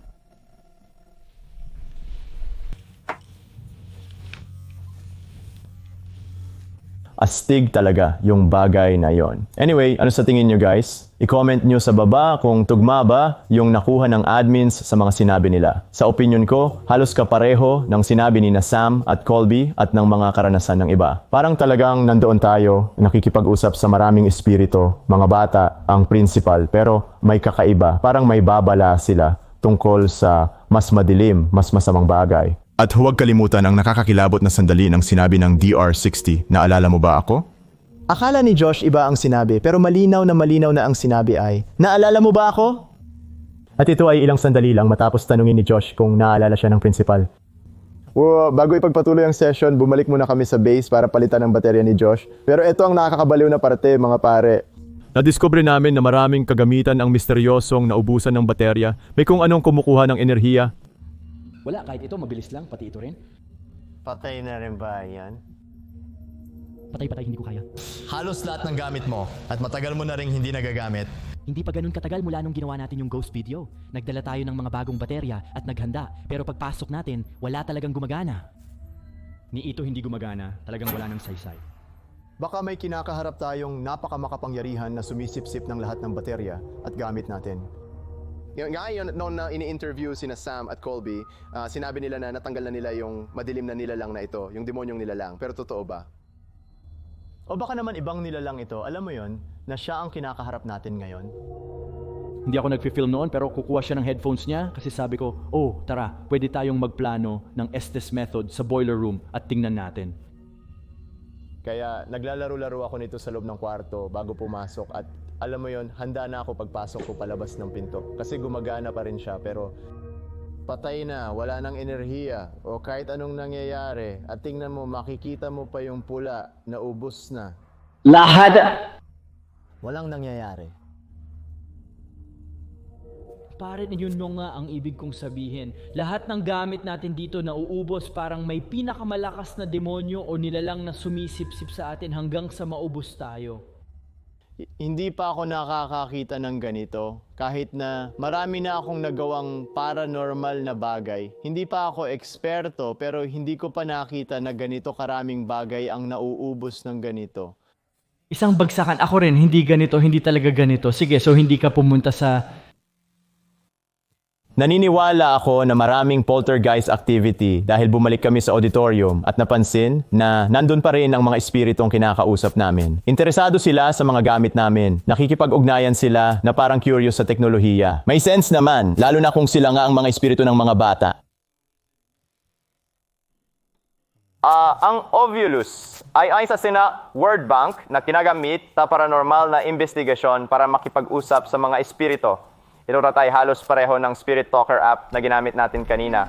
Astig talaga yung bagay na yon. Anyway, ano sa tingin nyo guys? I-comment nyo sa baba kung tugma ba yung nakuha ng admins sa mga sinabi nila. Sa opinion ko, halos kapareho ng sinabi ni na Sam at Colby at ng mga karanasan ng iba. Parang talagang nandoon tayo, nakikipag-usap sa maraming espiritu, mga bata, ang principal, pero may kakaiba. Parang may babala sila tungkol sa mas madilim, mas masamang bagay. At huwag kalimutan ang nakakakilabot na sandali ng sinabi ng DR60. Naalala mo ba ako? Akala ni Josh iba ang sinabi, pero malinaw na ang sinabi ay, naalala mo ba ako? At ito ay ilang sandali lang matapos tanungin ni Josh kung naalala siya ng principal. Bago ipagpatuloy ang session, bumalik muna kami sa base para palitan ang baterya ni Josh. Pero ito ang nakakabaliw na parte, mga pare. Nadiskubre namin na maraming kagamitan ang misteryosong naubusan ng baterya. May kung anong kumukuha ng enerhiya. Wala, kahit ito, mabilis lang, pati ito rin. Patay na rin ba yan? Patay, hindi ko kaya. Halos lahat ng gamit mo at matagal mo na rin hindi nagagamit. Hindi pa ganun katagal mula nung ginawa natin yung ghost video. Nagdala tayo ng mga bagong baterya at naghanda. Pero pagpasok natin, wala talagang gumagana. Ni ito hindi gumagana, talagang wala ng saysay. Baka may kinakaharap tayong napakamakapangyarihan na sumisip-sip ng lahat ng baterya at gamit natin. Ngayon, noong ini-interview sina Sam at Colby, sinabi nila na natanggal na nila yung madilim na nilalang na ito, yung demonyong nilalang. Pero totoo ba? O baka naman ibang nilalang ito, alam mo yon, na siya ang kinakaharap natin ngayon? Hindi ako nagfi-film noon pero kukuha siya ng headphones niya kasi sabi ko, tara, pwede tayong magplano ng Estes method sa boiler room at tingnan natin. Kaya naglalaro-laro ako nito sa loob ng kwarto bago pumasok at alam mo yon, handa na ako pagpasok ko palabas ng pinto. Kasi gumagana pa rin siya pero patay na, wala nang enerhiya o kahit anong nangyayari at tingnan mo, makikita mo pa yung pula na ubos na. Lahat! Walang nangyayari. Pare, yun nga ang ibig kong sabihin. Lahat ng gamit natin dito nauubos parang may pinakamalakas na demonyo o nilalang na sumisip-sip sa atin hanggang sa maubos tayo. Hindi pa ako nakakakita ng ganito. Kahit na marami na akong nagawang paranormal na bagay. Hindi pa ako eksperto pero hindi ko pa nakita na ganito karaming bagay ang nauubos ng ganito. Isang bagsakan. Ako rin, hindi ganito, hindi talaga ganito. Sige, so hindi ka pumunta sa... Naniniwala ako na maraming poltergeist activity dahil bumalik kami sa auditorium at napansin na nandun pa rin ang mga espiritong kinakausap namin. Interesado sila sa mga gamit namin. Nakikipag-ugnayan sila na parang curious sa teknolohiya. May sense naman, lalo na kung sila nga ang mga espiritu ng mga bata. Ang Ovulus ay isa word bank na kinagamit sa paranormal na investigasyon para makipag-usap sa mga espiritu. Ito ay halos pareho ng Spirit Talker app na ginamit natin kanina.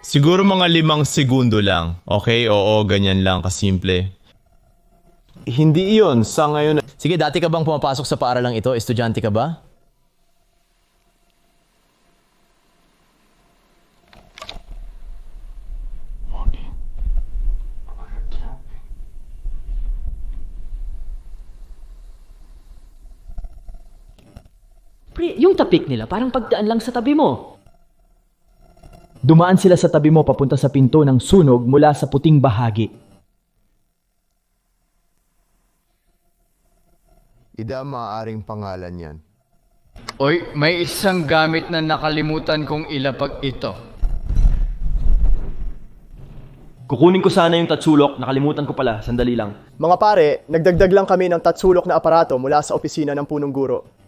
Siguro mga 5 segundo lang. Okay, oo, ganyan lang kasimple. Hindi iyon sa ngayon. Sige, dati ka bang pumapasok sa paaralang ito? Estudyante ka ba? Pre, yung tapik nila, parang pagdaan lang sa tabi mo. Dumaan sila sa tabi mo papunta sa pinto ng sunog mula sa puting bahagi. Ida, maaaring pangalan yan. Oy, may isang gamit na nakalimutan kong ilapag ito. Kukunin ko sana yung tatsulok, nakalimutan ko pala, sandali lang. Mga pare, nagdagdag lang kami ng tatsulok na aparato mula sa opisina ng punong guro.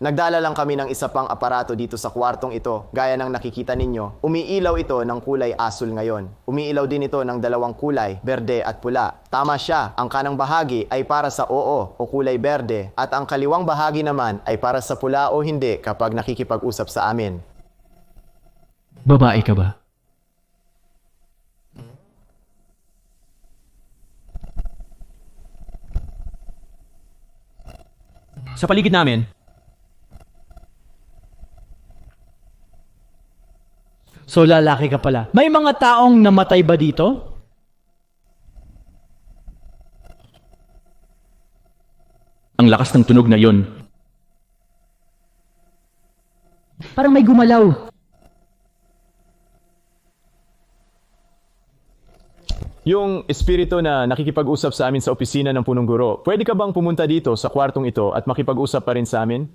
Nagdala lang kami ng isa pang aparato dito sa kwartong ito. Gaya ng nakikita ninyo, umiilaw ito ng kulay asul ngayon. Umiilaw din ito ng 2 kulay, berde at pula. Tama siya, ang kanang bahagi ay para sa oo o kulay berde at ang kaliwang bahagi naman ay para sa pula o hindi kapag nakikipag-usap sa amin. Babae ka ba? Sa paligid namin, so lalaki ka pala. May mga taong namatay ba dito? Ang lakas ng tunog na yon. Parang may gumalaw. Yung espiritu na nakikipag-usap sa amin sa opisina ng punong guro, pwede ka bang pumunta dito sa kwartong ito at makipag-usap pa rin sa amin?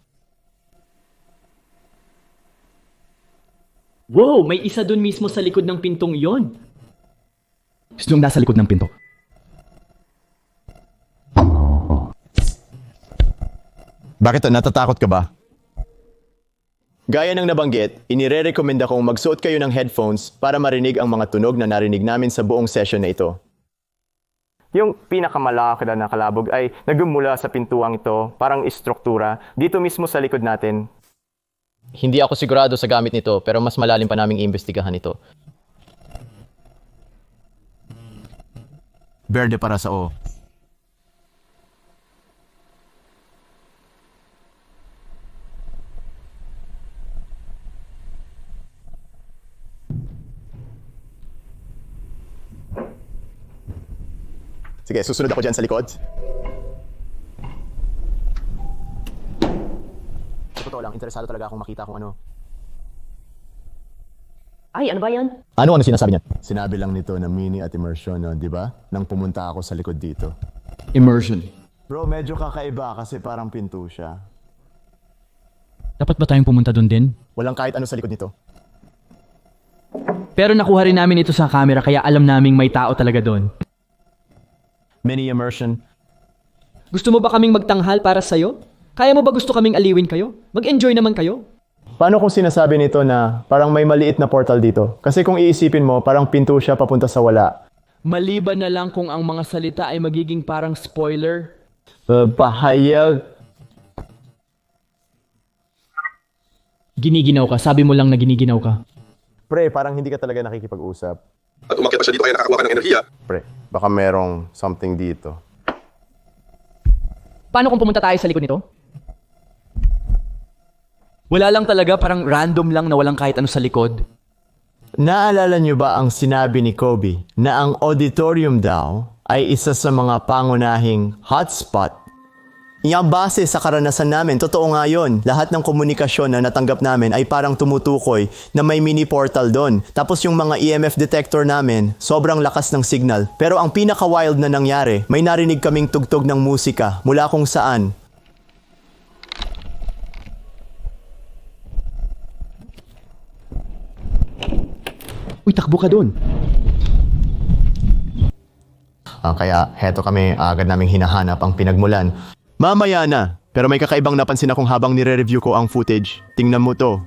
Wow, may isa dun mismo sa likod ng pintong yon. Sinong nasa likod ng pinto? Bakit? Natatakot ka ba? Gaya ng nabanggit, inire-recommenda kong magsuot kayo ng headphones para marinig ang mga tunog na narinig namin sa buong session na ito. Yung pinakamalaki na kalabog ay nagmumula sa pintuang ito, parang istruktura, dito mismo sa likod natin. Hindi ako sigurado sa gamit nito, pero mas malalim pa naming iimbestigahan ito. Berde para sa O. Sige, susunod ako dyan sa likod. Sa totoo lang, interesado talaga akong makita kung ano. Ay, ano ba yan? Ano sinasabi niya? Sinabi lang nito na mini at immersion, no? Di ba? Nang pumunta ako sa likod dito. Immersion. Bro, medyo kakaiba kasi parang pinto siya. Dapat ba tayong pumunta dun din? Walang kahit ano sa likod nito. Pero nakuha rin namin ito sa camera kaya alam naming may tao talaga doon. Mini immersion. Gusto mo ba kaming magtanghal para sa'yo? Kaya mo ba gusto kaming aliwin kayo? Mag-enjoy naman kayo. Paano kung sinasabi nito na parang may maliit na portal dito? Kasi kung iisipin mo, parang pinto siya papunta sa wala. Maliban na lang kung ang mga salita ay magiging parang spoiler. Pahayag. Giniginaw ka. Sabi mo lang na giniginaw ka. Pre, parang hindi ka talaga nakikipag-usap. At umakyat pa siya dito kaya nakakuha ka ng enerhiya. Pre, baka merong something dito. Paano kung pumunta tayo sa likod nito? Wala lang talaga, parang random lang na walang kahit ano sa likod. Naalala niyo ba ang sinabi ni Kobe na ang auditorium daw ay isa sa mga pangunahing hotspot? Yang base sa karanasan namin, totoo nga yun. Lahat ng komunikasyon na natanggap namin ay parang tumutukoy na may mini portal doon. Tapos yung mga EMF detector namin, sobrang lakas ng signal. Pero ang pinaka-wild na nangyari, may narinig kaming tugtog ng musika mula kung saan. Uy, takbo ka dun. Kaya heto kami, agad naming hinahanap ang pinagmulan. Mamaya na, pero may kakaibang napansin akong habang nire-review ko ang footage. Tingnan mo to.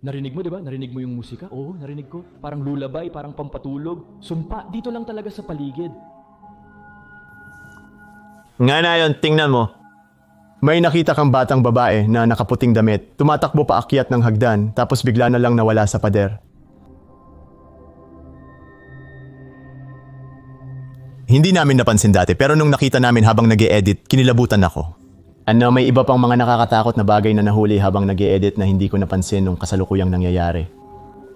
Narinig mo, di ba? Narinig mo yung musika? Oo, narinig ko. Parang lullaby, parang pampatulog. Sumpa, dito lang talaga sa paligid. Nga na yun, tingnan mo. May nakita kang batang babae na nakaputing damit. Tumatakbo paakyat ng hagdan, tapos bigla na lang nawala sa pader. Hindi namin napansin dati, pero nung nakita namin habang nag-e-edit, kinilabutan ako. May iba pang mga nakakatakot na bagay na nahuli habang nag-e-edit na hindi ko napansin nung kasalukuyang nangyayari.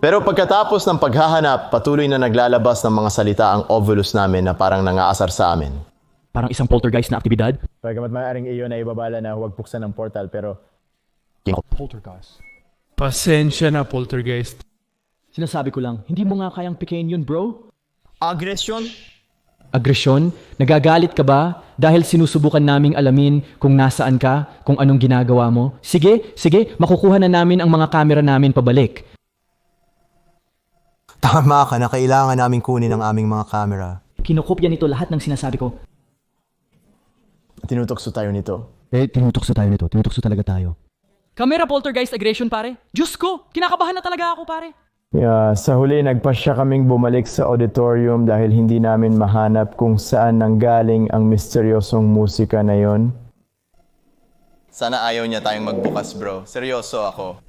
Pero pagkatapos ng paghahanap, patuloy na naglalabas ng mga salita ang Ovilus namin na parang nangaasar sa amin. Parang isang poltergeist na aktibidad. Pagkamat maaaring iyon na ibabala na huwag buksan ng portal, pero... Poltergeist. Pasensya na, poltergeist. Sinasabi ko lang, hindi mo nga kayang pikain yun, bro? Agresyon? Agresyon? Nagagalit ka ba? Dahil sinusubukan naming alamin kung nasaan ka, kung anong ginagawa mo? Sige, makukuha na namin ang mga kamera namin pabalik. Tama ka na, kailangan namin kunin ang aming mga kamera. Kinokopya nito lahat ng sinasabi ko. Tinutokso tayo nito. Tinutokso tayo nito. Tinutokso talaga tayo. Kamera poltergeist aggression, pare. Diyos ko, kinakabahan na talaga ako, pare. Sa huli, nagpasya kaming bumalik sa auditorium dahil hindi namin mahanap kung saan nanggaling ang misteryosong musika na yon. Sana ayaw niya tayong magbukas, bro. Seryoso ako.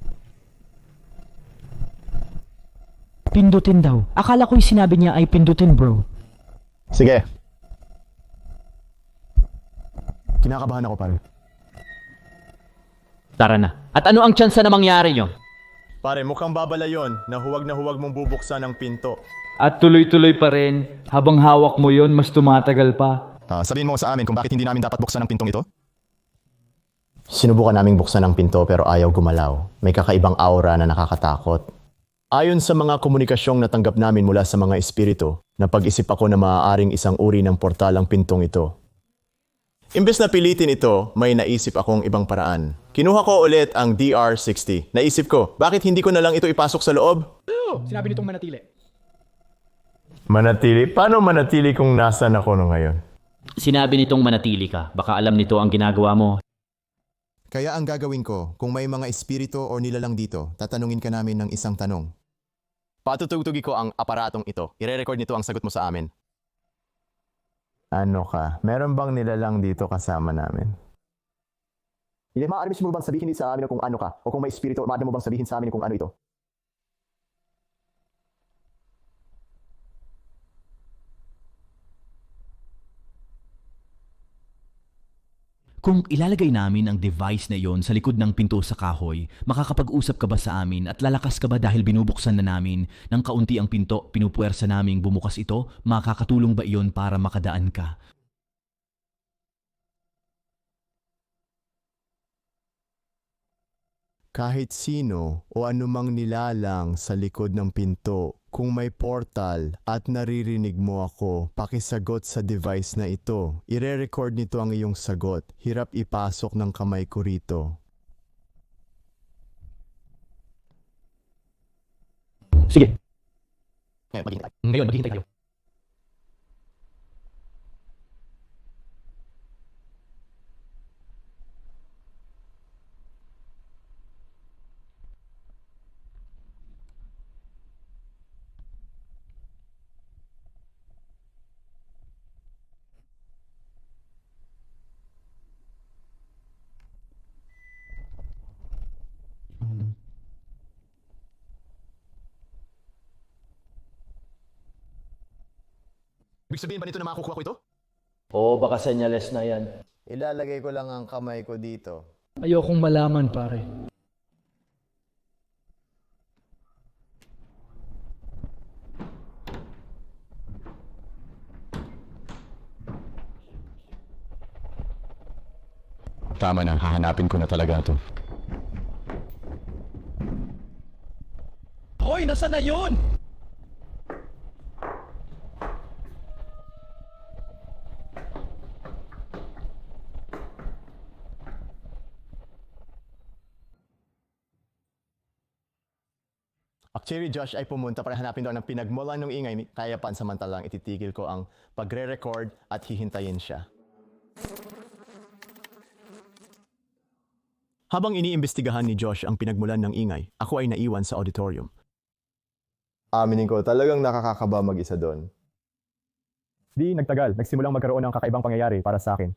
Pindutin daw. Akala ko yung sinabi niya ay pindutin, bro. Sige. Kinakabahan ako, pare. Tara na. At ano ang tsansa na mangyari nyo? Pare, mukhang babala yon na huwag mong bubuksan ang pinto. At tuloy-tuloy pa rin. Habang hawak mo yon, mas tumatagal pa. Sabihin mo sa amin kung bakit hindi namin dapat buksan ang pintong ito? Sinubukan naming buksan ang pinto pero ayaw gumalaw. May kakaibang aura na nakakatakot. Ayon sa mga komunikasyong natanggap namin mula sa mga espiritu, napag-isip ako na maaaring isang uri ng portal ang pintong ito. Imbes na pilitin ito, may naisip akong ibang paraan. Kinuha ko ulit ang DR60. Naisip ko, bakit hindi ko na lang ito ipasok sa loob? Sinabi nitong manatili. Manatili? Paano manatili kung nasan ako no ngayon? Sinabi nitong manatili ka. Baka alam nito ang ginagawa mo. Kaya ang gagawin ko, kung may mga espiritu o nilalang dito, tatanungin ka namin ng isang tanong. Patutugtugi ko ang aparatong ito. Ire-record nito ang sagot mo sa amin. Ano ka? Meron bang nilalang dito kasama namin? Hindi, maaari mo bang sabihin sa amin kung ano ka? O kung may espiritu, maaari mo bang sabihin sa amin kung ano ito? Kung ilalagay namin ang device na iyon sa likod ng pinto sa kahoy, makakapag-usap ka ba sa amin at lalakas ka ba dahil binubuksan na namin ng kaunti ang pinto, pinupuwersa naming bumukas ito, makakatulong ba iyon para makadaan ka? Kahit sino o anumang nilalang sa likod ng pinto, kung may portal at naririnig mo ako, pakisagot sa device na ito. Ire-record nito ang iyong sagot. Hirap ipasok ng kamay ko rito. Sige. Ngayon, maghihintay tayo. Ibig sabihin ba nito na makukuha ko ito? Oo, baka senyales na yan. Ilalagay ko lang ang kamay ko dito. Ayokong malaman, pare. Tama na, hahanapin ko na talaga to. Hoy, nasa na yun? Actually, Josh ay pumunta para hanapin daw ng pinagmulan ng ingay, kaya pansamantalang ititigil ko ang pagre-record at hihintayin siya. Habang iniimbestigahan ni Josh ang pinagmulan ng ingay, ako ay naiwan sa auditorium. Aminin ko, talagang nakakakaba mag-isa doon. Di nagtagal, nagsimulang magkaroon ng kakaibang pangyayari para sa akin.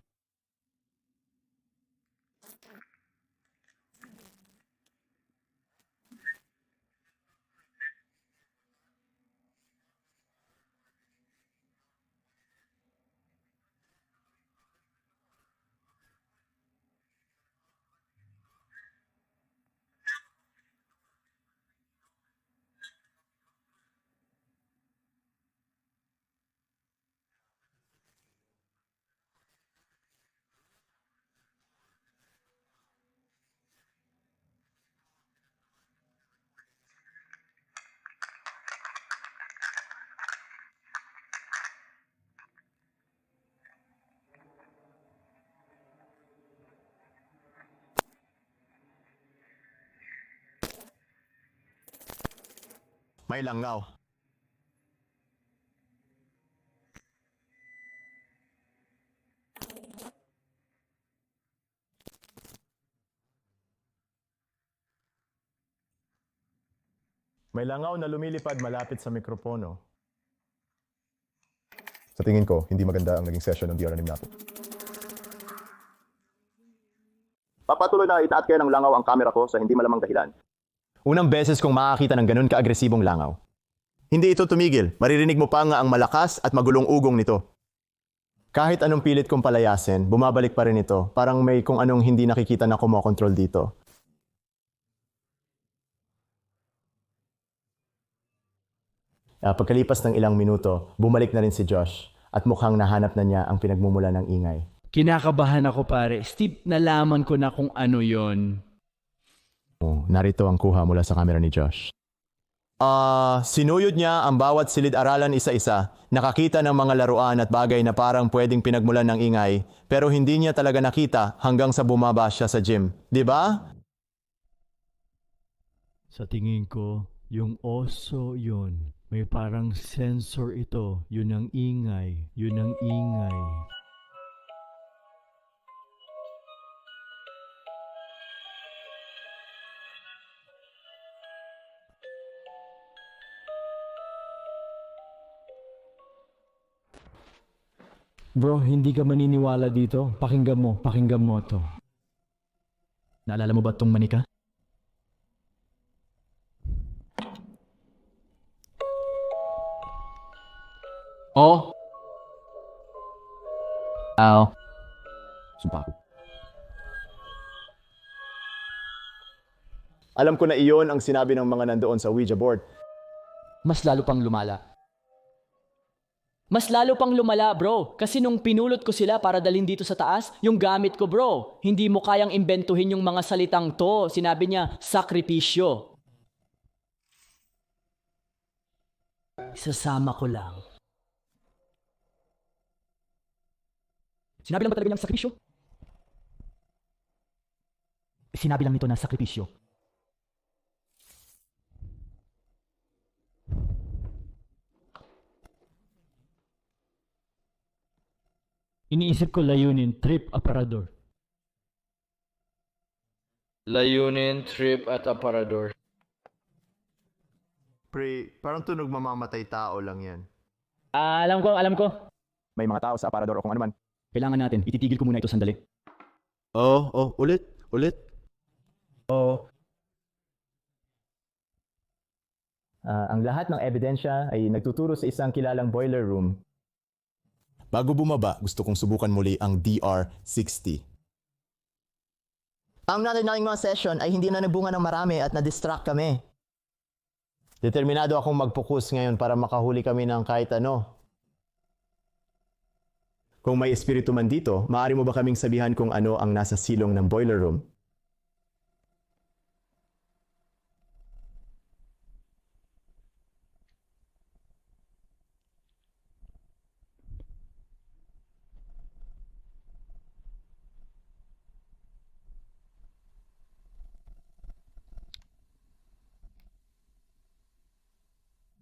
May langaw. May langaw na lumilipad malapit sa mikropono. Sa tingin ko, hindi maganda ang naging session ng DRNM natin. Papatuloy na itaat kaya ng langaw ang kamera ko sa hindi malamang dahilan. Unang beses kong makakita ng ganun kaagresibong langaw. Hindi ito tumigil, maririnig mo pa nga ang malakas at magulong ugong nito. Kahit anong pilit kong palayasin, bumabalik pa rin ito, parang may kung anong hindi nakikita na kumokontrol dito. Pagkalipas ng ilang minuto, bumalik na rin si Josh at mukhang nahanap na niya ang pinagmumula ng ingay. Kinakabahan ako, pare. Steve, nalaman ko na kung ano yon. Narito ang kuha mula sa camera ni Josh. Sinuyod niya ang bawat silid-aralan isa-isa. Nakakita ng mga laruan at bagay na parang pwedeng pinagmulan ng ingay, pero hindi niya talaga nakita hanggang sa bumaba siya sa gym. Di ba? Sa tingin ko, yung oso yun. May parang sensor ito. Yun ang ingay. Yun ang ingay. Bro, hindi ka maniniwala dito. Pakinggan mo to. Naalala mo ba itong manika? Oh? Sumpa ko. Alam ko na iyon ang sinabi ng mga nandoon sa Ouija board. Mas lalo pang lumala. Mas lalo pang lumala, bro. Kasi nung pinulot ko sila para dalhin dito sa taas, yung gamit ko, bro. Hindi mo kayang imbentuhin yung mga salitang to. Sinabi niya, sakripisyo. Isasama ko lang. Sinabi lang ba talaga niyang sakripisyo? Sinabi lang nito na sakripisyo. Iniisip ko layunin, trip, aparador. Layunin, trip at aparador. Pre, parang tunog mamamatay tao lang yan. Alam ko. May mga tao sa aparador o kung ano man. Kailangan natin, ititigil ko muna ito sandali. Ulit. Ang lahat ng ebidensya ay nagtuturo sa isang kilalang boiler room. Bago bumaba, gusto kong subukan muli ang DR-60. Ang natin mga session ay hindi na nagbunga ng marami at na-distract kami. Determinado akong mag-focus ngayon para makahuli kami ng kahit ano. Kung may espiritu man dito, maaari mo ba kaming sabihan kung ano ang nasa silong ng boiler room?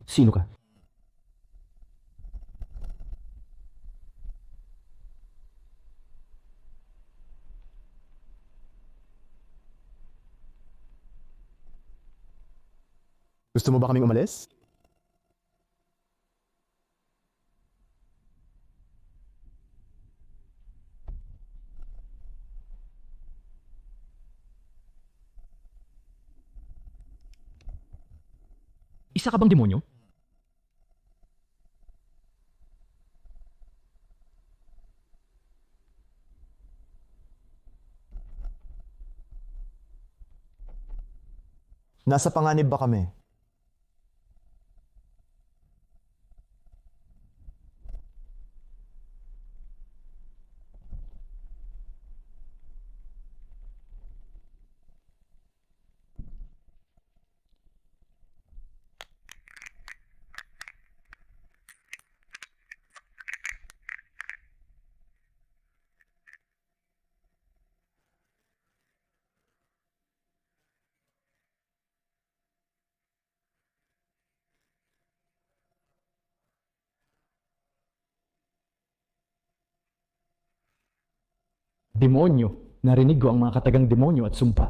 Sino ka? Gusto mo ba kaming umalis? Isa ka bang demonyo? Nasa panganib ba kami? Demonyo. Narinig ko ang mga katagang demonyo at sumpa.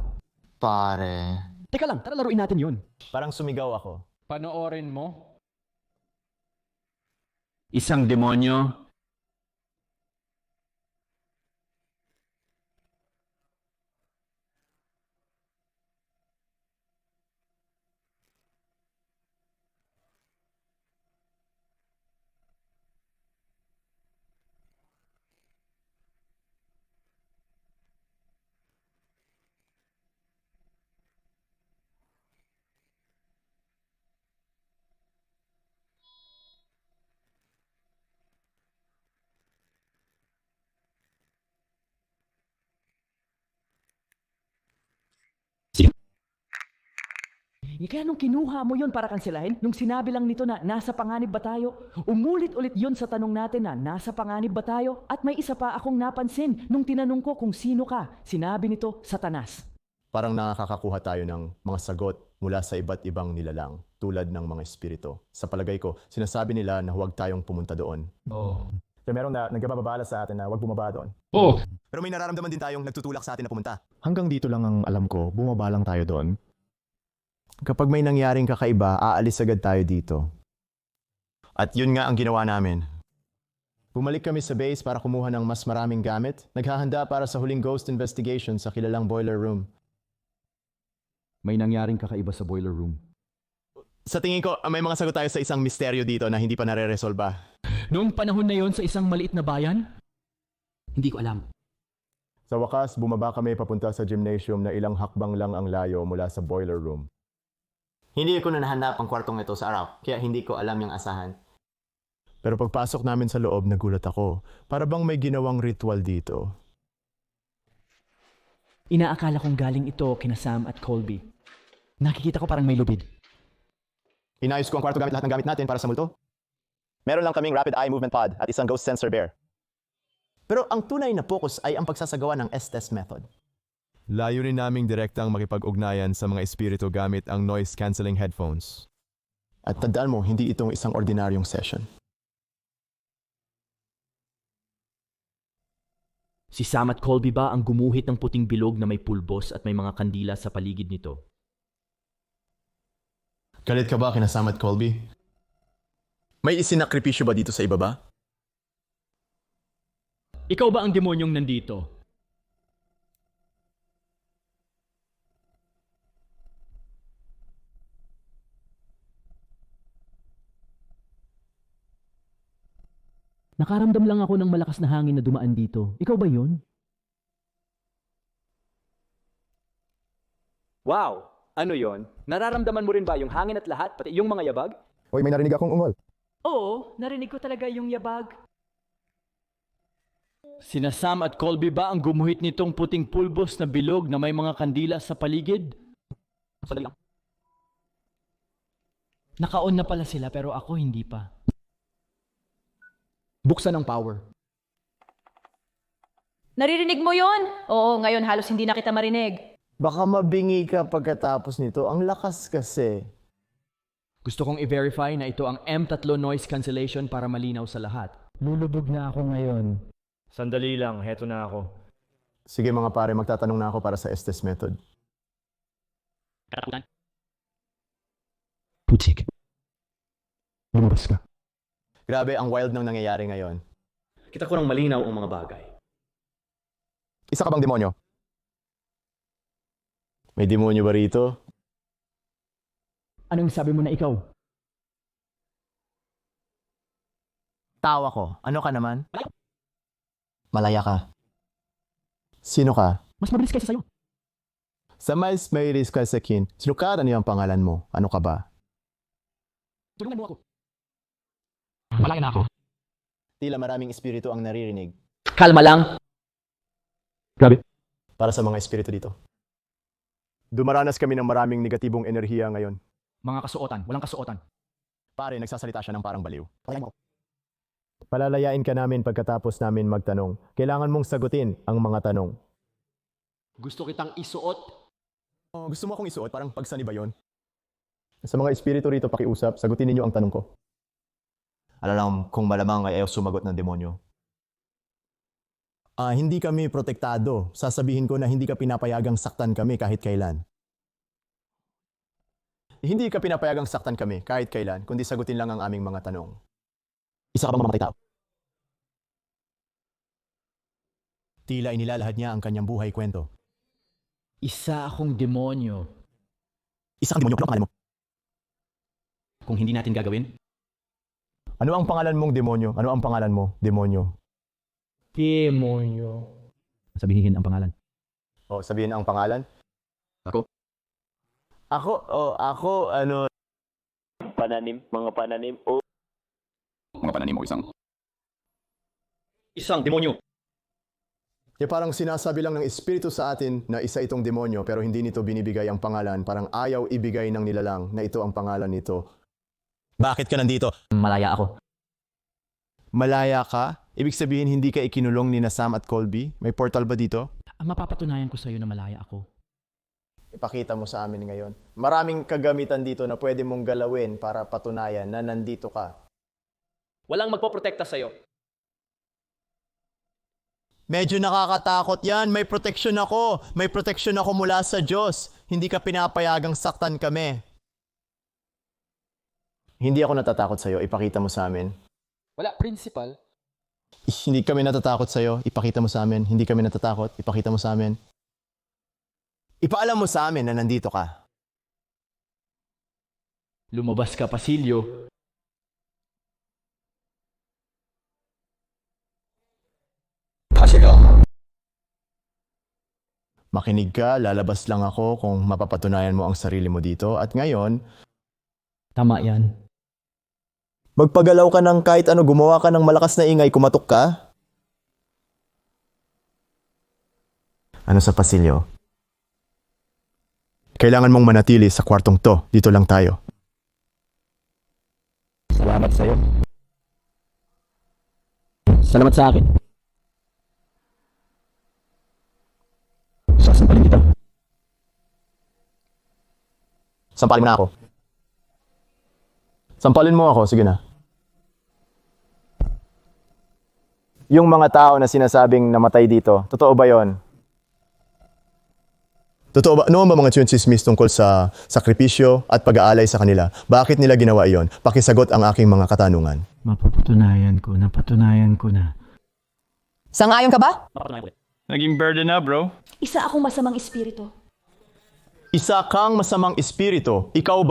Pare. Teka lang, tara laruin natin yun. Parang sumigaw ako. Panoorin mo? Isang demonyo. Kaya nung kinuha mo yun para kanselahin, nung sinabi lang nito na nasa panganib ba tayo, umulit-ulit yun sa tanong natin na nasa panganib ba tayo? At may isa pa akong napansin nung tinanong ko kung sino ka. Sinabi nito, Satanas. Parang nakakakuha tayo ng mga sagot mula sa iba't ibang nilalang, tulad ng mga espiritu. Sa palagay ko, sinasabi nila na huwag tayong pumunta doon. Kaya meron na nagbababala sa atin na huwag bumaba doon. Pero may nararamdaman din tayong nagtutulak sa atin na pumunta. Hanggang dito lang ang alam ko, bumaba lang tayo doon. Kapag may nangyaring kakaiba, aalis agad tayo dito. At yun nga ang ginawa namin. Bumalik kami sa base para kumuha ng mas maraming gamit. Naghahanda para sa huling ghost investigation sa kilalang boiler room. May nangyaring kakaiba sa boiler room. Sa tingin ko, may mga sagot tayo sa isang misteryo dito na hindi pa nare-resolba. Noong panahon na yon sa isang maliit na bayan? Hindi ko alam. Sa wakas, bumaba kami papunta sa gymnasium na ilang hakbang lang ang layo mula sa boiler room. Hindi ko na nahanap ang kwartong ito sa araw, kaya hindi ko alam yung asahan. Pero pagpasok namin sa loob, nagulat ako. Para bang may ginawang ritual dito. Inaakala kong galing ito kina Sam at Colby. Nakikita ko parang may lubid. Inayos ko ang kwarto gamit lahat ng gamit natin para sa multo. Meron lang kaming rapid eye movement pod at isang ghost sensor bear. Pero ang tunay na focus ay ang pagsasagawa ng S-test method. Layunin naming direktang makipag-ugnayan sa mga espiritu gamit ang noise-canceling headphones. At tandaan mo, hindi itong isang ordinaryong session. Si Sam at Colby ba ang gumuhit ng puting bilog na may pulbos at may mga kandila sa paligid nito? Galit ka ba kina Sam at Colby? May isinakripisyo ba dito sa ibaba? Ikaw ba ang demonyong nandito? Nakaramdam lang ako ng malakas na hangin na dumaan dito. Ikaw ba yun? Wow! Ano yon? Nararamdaman mo rin ba yung hangin at lahat, pati yung mga yabag? Hoy, may narinig akong ungol. Oo, narinig ko talaga yung yabag. Sina Sam at Colby ba ang gumuhit nitong puting pulbos na bilog na may mga kandila sa paligid? Sandali lang. Naka-on na pala sila pero ako hindi pa. Buksan ang power. Naririnig mo yon? Oo, ngayon halos hindi na kita marinig. Baka mabingi ka pagkatapos nito. Ang lakas kasi. Gusto kong i-verify na ito ang M3 noise cancellation para malinaw sa lahat. Lulubog na ako ngayon. Sandali lang, heto na ako. Sige mga pare, magtatanong na ako para sa Estes method. Putik. Lumabas ka. Grabe, ang wild ng nangyayari ngayon. Kita ko ng malinaw ang mga bagay. Isa ka bang demonyo? May demonyo ba rito? Anong sabi mo na ikaw? Tawa ko. Ano ka naman? Malaya ka. Sino ka? Mas mabilis kaysa sa'yo. Sa mais may risk ka sa kin. Sinukatan niyo ang pangalan mo. Ano ka ba? Tulungan mo ako. Malaya na ako. Tila maraming espiritu ang naririnig. Kalma lang. Grabe. Para sa mga espiritu dito. Dumaranas kami ng maraming negatibong enerhiya ngayon. Mga kasuotan, walang kasuotan. Pare, nagsasalita siya ng parang baliw. Palalayain ka namin pagkatapos namin magtanong. Kailangan mong sagutin ang mga tanong. Gusto kitang isuot. Oh, gusto mo akong isuot? Parang pagsani ba yun? Sa mga espiritu rito pakiusap, sagutin ninyo ang tanong ko. Alam kung malamang ay ayaw sumagot ng demonyo. Hindi kami protektado. Sasabihin ko na hindi ka pinapayagang saktan kami kahit kailan. Hindi ka pinapayagang saktan kami kahit kailan, kundi sagutin lang ang aming mga tanong. Isa ka bang mamatay tao? Tila inilalahad niya ang kanyang buhay kwento. Isa akong demonyo. Isa kang demonyo, ano ang pangalan mo? Kung hindi natin gagawin, Ano ang pangalan mong demonyo? Ano ang pangalan mo, demonyo? Demonyo. sabihin ang pangalan. O, sabihin ang pangalan. Ako? Ako, Pananim, mga pananim. Mga pananim o Isang demonyo. Parang sinasabi lang ng espiritu sa atin na isa itong demonyo pero hindi nito binibigay ang pangalan. Parang ayaw ibigay ng nilalang na ito ang pangalan nito. Bakit ka nandito? Malaya ako. Malaya ka? Ibig sabihin hindi ka ikinulong ni Sam at Colby? May portal ba dito? Mapapatunayan ko sa iyo na malaya ako. Ipakita mo sa amin ngayon. Maraming kagamitan dito na pwede mong galawin para patunayan na nandito ka. Walang magpoprotekta sa'yo. Medyo nakakatakot yan. May protection ako. May protection ako mula sa Diyos. Hindi ka pinapayagang saktan kami. Hindi ako natatakot sa'yo. Ipakita mo sa amin. Wala, principal. Hindi kami natatakot sa'yo. Ipakita mo sa amin. Hindi kami natatakot. Ipakita mo sa amin. Ipaalam mo sa amin na nandito ka. Lumabas ka, Pasilyo. Makinig ka, lalabas lang ako kung mapapatunayan mo ang sarili mo dito. At ngayon, Tama yan. magpagalaw ka ng kahit ano, gumawa ka ng malakas na ingay, kumatok ka. Ano sa pasilyo? Kailangan mong manatili sa kwartong to. Dito lang tayo. Salamat sa'yo. Salamat sa akin. Sasampalin kita. Sampalin mo na ako. Sampalin mo ako. Sige na. Yung mga tao na sinasabing namatay dito, totoo ba yon? Totoo ba? Ano ba mga tsismis tungkol sa sakripisyo at pag-aalay sa kanila? Bakit nila ginawa iyon? Pakisagot ang aking mga katanungan. Napatunayan ko na. Sangayon ka ba? Naging burden na, bro. Isa akong masamang espiritu. Isa kang masamang espiritu. Ikaw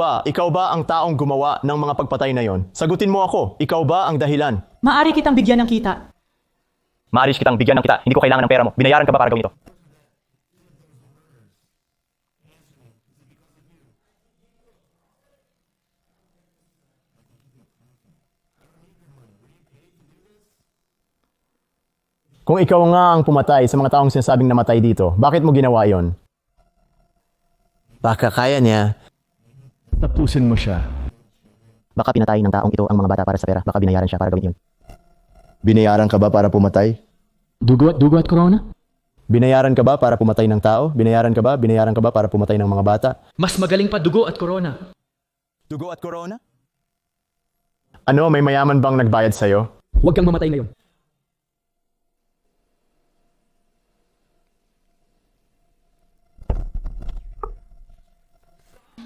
ba ang taong gumawa ng mga pagpatay na yon? Sagutin mo ako. Ikaw ba ang dahilan? Maari kitang bigyan ng kita. Maaari kitang bigyan ng kita. Hindi ko kailangan ng pera mo. Binayaran ka ba para gawin ito? Kung ikaw nga ang pumatay sa mga taong sinasabing namatay dito, bakit mo ginawa yon? Baka kaya niya. Tapusin mo siya. Baka pinatay ng taong ito ang mga bata para sa pera. Baka binayaran siya para gawin yun. Binayaran ka ba para pumatay? Dugo at corona? Binayaran ka ba para pumatay ng tao? Binayaran ka ba para pumatay ng mga bata? Mas magaling pa dugo at corona. Dugo at corona? Ano, may mayaman bang nagbayad sa'yo? Huwag kang mamatay ngayon.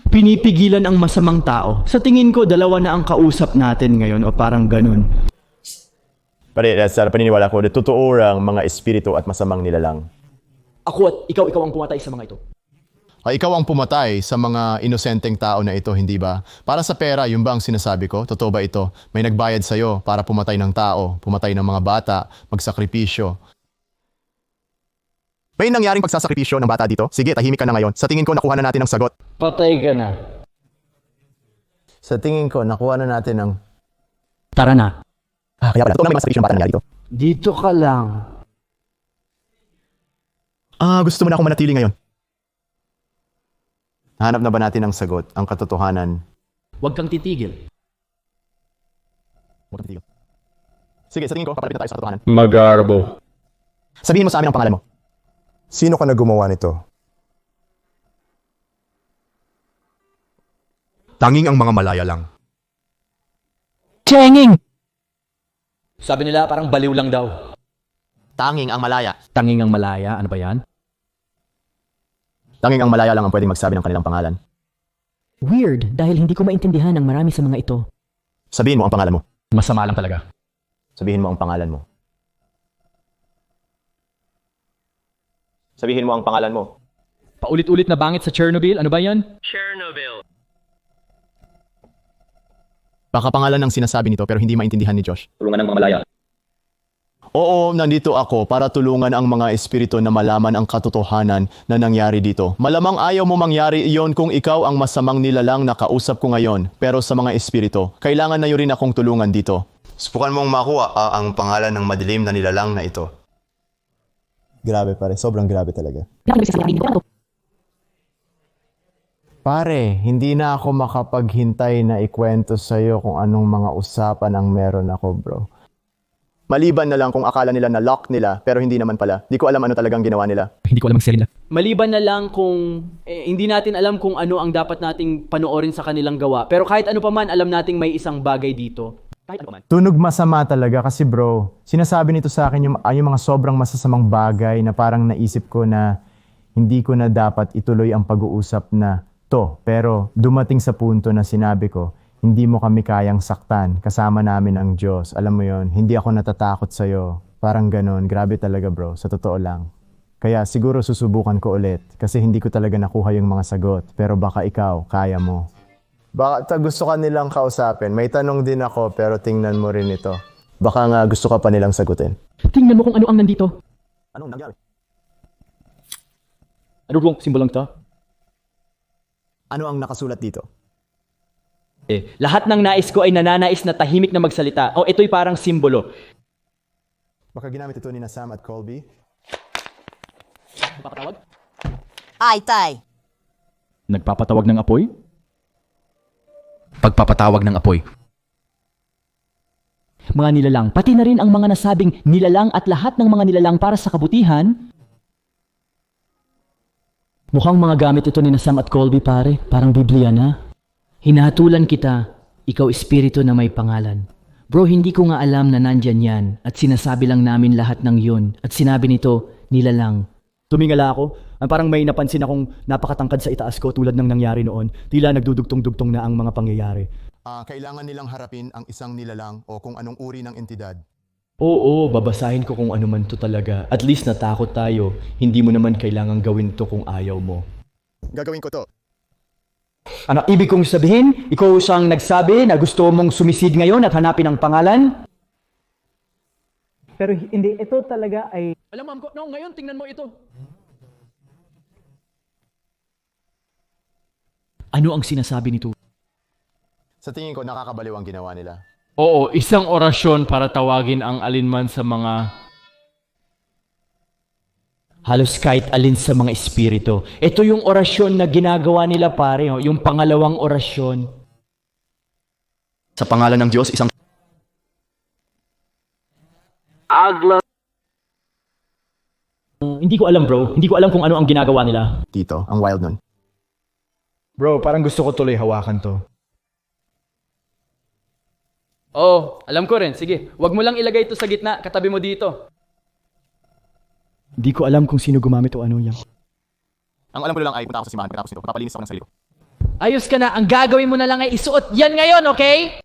Pinipigilan ang masamang tao. Sa tingin ko, dalawa na ang kausap natin ngayon o parang ganun. Pare, sa paniniwala ko, totoo ang mga espiritu at masamang nilalang. Ako at ikaw ang pumatay sa mga ito. Ay, ikaw ang pumatay sa mga inosenteng tao na ito, hindi ba? Para sa pera, yun ba ang sinasabi ko? Totoo ba ito? May nagbayad sa'yo para pumatay ng tao, pumatay ng mga bata, magsakripisyo. May nangyaring pagsasakripisyo ng bata dito? Sige, tahimik ka na ngayon. Sa tingin ko, nakuha na natin ang sagot. Patay ka na. Sa tingin ko, nakuha na natin ang... Tara na. Kaya pala, totoo na may masakripisyo ng bata nangyari dito. Dito ka lang. Gusto mo na akong manatili ngayon. Hanap na ba natin ang sagot, ang katotohanan? Huwag kang titigil. Huwag kang titigil. Sige, sa tingin ko, papalapit na tayo sa katotohanan. Magarbo. Sabihin mo sa amin ang pangalan mo. Sino ka na gumawa nito? Tanging ang mga malaya lang. Chenging! Sabi nila parang baliw lang daw. Tanging ang malaya. Tanging ang malaya, ano ba yan? Tanging ang malaya lang ang pwedeng magsabi ng kanilang pangalan. Weird, dahil hindi ko maintindihan ang marami sa mga ito. Sabihin mo ang pangalan mo. Masama lang talaga. Sabihin mo ang pangalan mo. Sabihin mo ang pangalan mo. Paulit-ulit na bangit sa Chernobyl, ano ba yan? Baka pangalan ng sinasabi nito pero hindi maintindihan ni Josh. Tulungan ng mga malaya. Oo, nandito ako para tulungan ang mga espiritu na malaman ang katotohanan na nangyari dito. Malamang ayaw mo mangyari iyon kung ikaw ang masamang nilalang na kausap ko ngayon. Pero sa mga espiritu, kailangan na yun rin akong tulungan dito. Subukan mong makuha ang pangalan ng madilim na nilalang na ito. Grabe pare, sobrang grabe talaga. Pare, hindi na ako makapaghintay na ikwento sa'yo kung anong mga usapan ang meron ako, bro. Maliban na lang kung akala nila na lock nila, pero hindi naman pala. Di ko alam ano talagang ginawa nila. Hindi ko alam ang sila. Maliban na lang kung hindi natin alam kung ano ang dapat nating panoorin sa kanilang gawa. Pero kahit ano pa man, alam nating may isang bagay dito. Kahit ano pa man. Tunog masama talaga kasi bro, sinasabi nito sa akin yung mga sobrang masasamang bagay na parang naisip ko na hindi ko na dapat ituloy ang pag-uusap na to. Pero dumating sa punto na sinabi ko, hindi mo kami kayang saktan, kasama namin ang Diyos. Alam mo yon, hindi ako natatakot sa'yo. Parang ganon, grabe talaga bro, sa totoo lang. Kaya siguro susubukan ko ulit kasi hindi ko talaga nakuha yung mga sagot. Pero baka ikaw, kaya mo. Baka gusto ka nilang kausapin. May tanong din ako pero tingnan mo rin ito. Baka nga gusto ka pa nilang sagutin. Tingnan mo kung ano ang nandito. Anong nangyari? Ano bang simbolong to? Ano ang nakasulat dito? Lahat ng nais ko ay nananais na tahimik na magsalita. O ito'y parang simbolo. Baka ginamit ito ni Sam at Colby. Nagpapatawag? Ay, tay. Nagpapatawag ng apoy? Pagpapatawag ng apoy. Mga nilalang, pati na rin ang mga nasabing nilalang at lahat ng mga nilalang para sa kabutihan. Mukhang mga gamit ito ni Sam at Colby, pare. Parang Biblia na. Hinahatulan kita, ikaw espiritu na may pangalan. Bro, hindi ko nga alam na nandyan yan at sinasabi lang namin lahat ng yun at sinabi nito, nilalang. Tumingala ako, parang may napansin akong napakatangkad sa itaas ko tulad ng nangyari noon. Tila nagdudugtong-dugtong na ang mga pangyayari. Kailangan nilang harapin ang isang nilalang o kung anong uri ng entidad. Oo, babasahin ko kung ano man to talaga. At least natakot tayo. Hindi mo naman kailangang gawin to kung ayaw mo. Gagawin ko to. Ano ibig kong sabihin? Ikaw siyang nagsabi na gusto mong sumisid ngayon at hanapin ang pangalan? Pero hindi, ito talaga ay... Alam ma'am ko, no, ngayon tingnan mo ito. Ano ang sinasabi nito? Sa tingin ko, nakakabaliw ang ginawa nila. Oo, isang orasyon para tawagin ang alinman sa mga Halos kahit alin sa mga espiritu. Ito yung orasyon na ginagawa nila pare, oh, yung pangalawang orasyon. Sa pangalan ng Diyos, isang... Agla. Hindi ko alam bro, hindi ko alam kung ano ang ginagawa nila. Tito, ang wild nun. Bro, parang gusto ko tuloy hawakan to. Oh, alam ko rin. Sige, wag mo lang ilagay ito sa gitna, katabi mo dito. Hindi ko alam kung sino gumamit o ano yan. Ang alam ko lang ay punta ako sa simbahan pagkatapos nito. Papalinis ako ng sarili ko. Ayos ka na, ang gagawin mo na lang ay isuot yan ngayon, okay?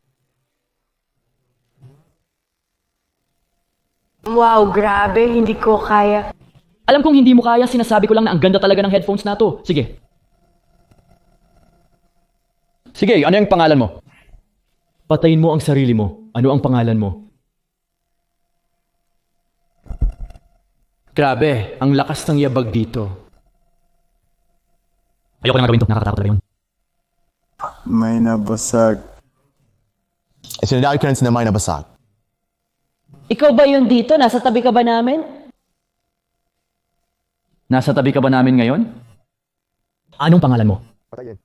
Wow, grabe. Hindi ko kaya. Alam kong hindi mo kaya, sinasabi ko lang na ang ganda talaga ng headphones na to. Sige. Sige, ano yung pangalan mo? Patayin mo ang sarili mo. Ano ang pangalan mo? Grabe, ang lakas ng yabag dito. Ayoko na gawin to, nakakatakot talaga yun. May nabasag. Sinadali ko rin na may nabasag. Ikaw ba yun dito? Nasa tabi ka ba namin? Nasa tabi ka ba namin ngayon? Anong pangalan mo? Patayin.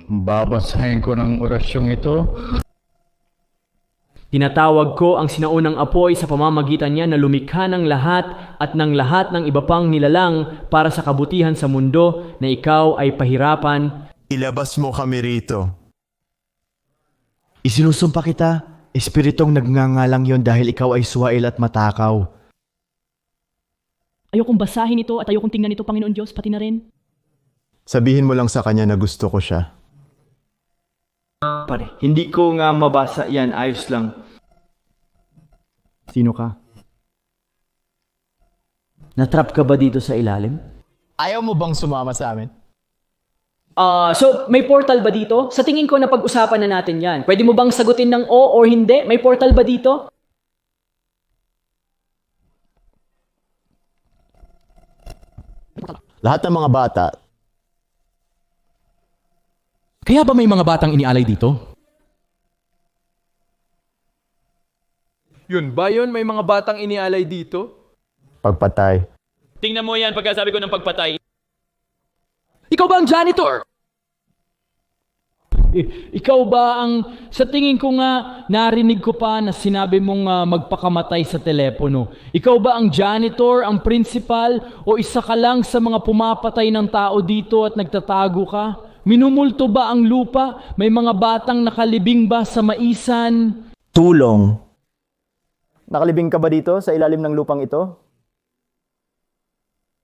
Babasahin ko ng orasyong ito. Tinatawag ko ang sinaunang apoy sa pamamagitan niya na lumikha ng lahat at ng lahat ng iba pang nilalang para sa kabutihan sa mundo na ikaw ay pahirapan. Ilabas mo kami rito. Isinusumpa kita, espiritong nagngangalang yon dahil ikaw ay suwail at matakaw. Ayokong basahin ito at ayokong tingnan ito, Panginoon Diyos, pati na rin. Sabihin mo lang sa kanya na gusto ko siya. Pare, hindi ko nga mabasa yan, ayos lang. Sino ka? Natrap ka ba dito sa ilalim? Ayaw mo bang sumama sa amin? So, may portal ba dito? Sa tingin ko na pag-usapan na natin yan. Pwede mo bang sagutin ng o or hindi? May portal ba dito? Lahat ng mga bata, Kaya ba may mga batang inialay dito? Yun ba yun? May mga batang inialay dito? pagpatay. Tingnan mo yan pagkasabi ko ng pagpatay. Ikaw ba ang janitor? Ikaw ba ang, sa tingin ko nga, narinig ko pa na sinabi mong magpakamatay sa telepono. Ikaw ba ang janitor, ang principal, o isa ka lang sa mga pumapatay ng tao dito at nagtatago ka? Minumulto ba ang lupa? May mga batang nakalibing ba sa maisan? Tulong. Nakalibing ka ba dito sa ilalim ng lupang ito?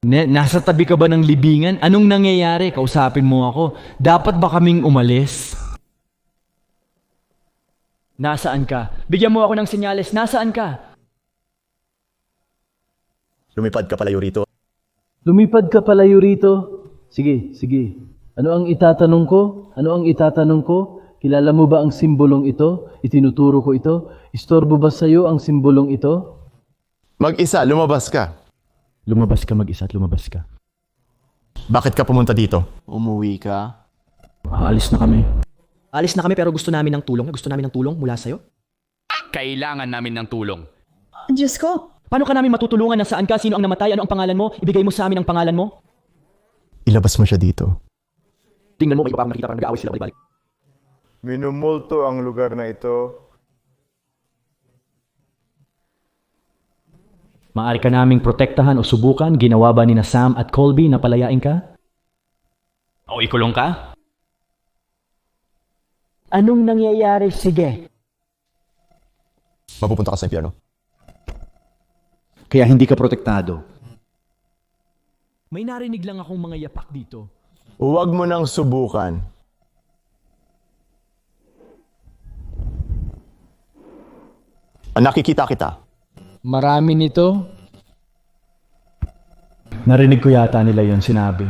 Nasa tabi ka ba ng libingan? Anong nangyayari? Kausapin mo ako. Dapat ba kaming umalis? Nasaan ka? Bigyan mo ako ng senyales. Nasaan ka? Lumipad ka palayo rito. Lumipad ka palayo rito? Sige, sige. Ano ang itatanong ko? Ano ang itatanong ko? Kilala mo ba ang simbolong ito? Itinuturo ko ito? Istorbo ba sa'yo ang simbolong ito? Mag-isa, lumabas ka. Lumabas ka mag-isa at lumabas ka. Bakit ka pumunta dito? Umuwi ka? Alis na kami. Alis na kami pero gusto namin ng tulong. Gusto namin ng tulong mula sa'yo. Kailangan namin ng tulong. Diyos ko. Paano ka namin matutulungan? Nasaan ka? Sino ang namatay? Ano ang pangalan mo? Ibigay mo sa amin ang pangalan mo. Ilabas mo siya dito. Tingnan mo, may iba pang nakita parang nag-aaway sila balik-balik. Minumulto ang lugar na ito. Maaari ka naming protektahan o subukan. Ginawa ba ni na Sam at Colby na palayain ka? O ikulong ka? Anong nangyayari? Sige. Mapupunta ka sa impyerno. Kaya hindi ka protektado. May narinig lang akong mga yapak dito. Huwag mo nang subukan. Nakikita kita. Marami nito. Narinig ko yata nila yon sinabi.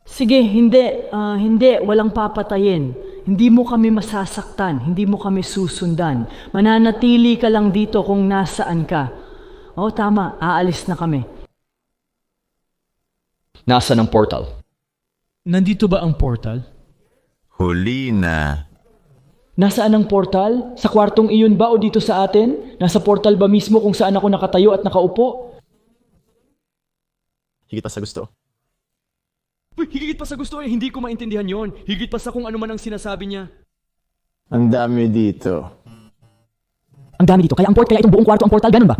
Sige, hindi. Walang papatayin. Hindi mo kami masasaktan. Hindi mo kami susundan. Mananatili ka lang dito kung nasaan ka. Oo, tama. Aalis na kami. Nasaan ang portal? Nandito ba ang portal? Huli na. Nasaan ang portal? Sa kwartong iyon ba o dito sa atin? Nasa portal ba mismo kung saan ako nakatayo at nakaupo? Higit pa sa gusto. Higit pa sa gusto hindi ko maintindihan yon. Higit pa sa kung ano man ang sinasabi niya. Ang dami dito. Ang dami dito. Kaya itong buong kwarto ang portal, ganun ba?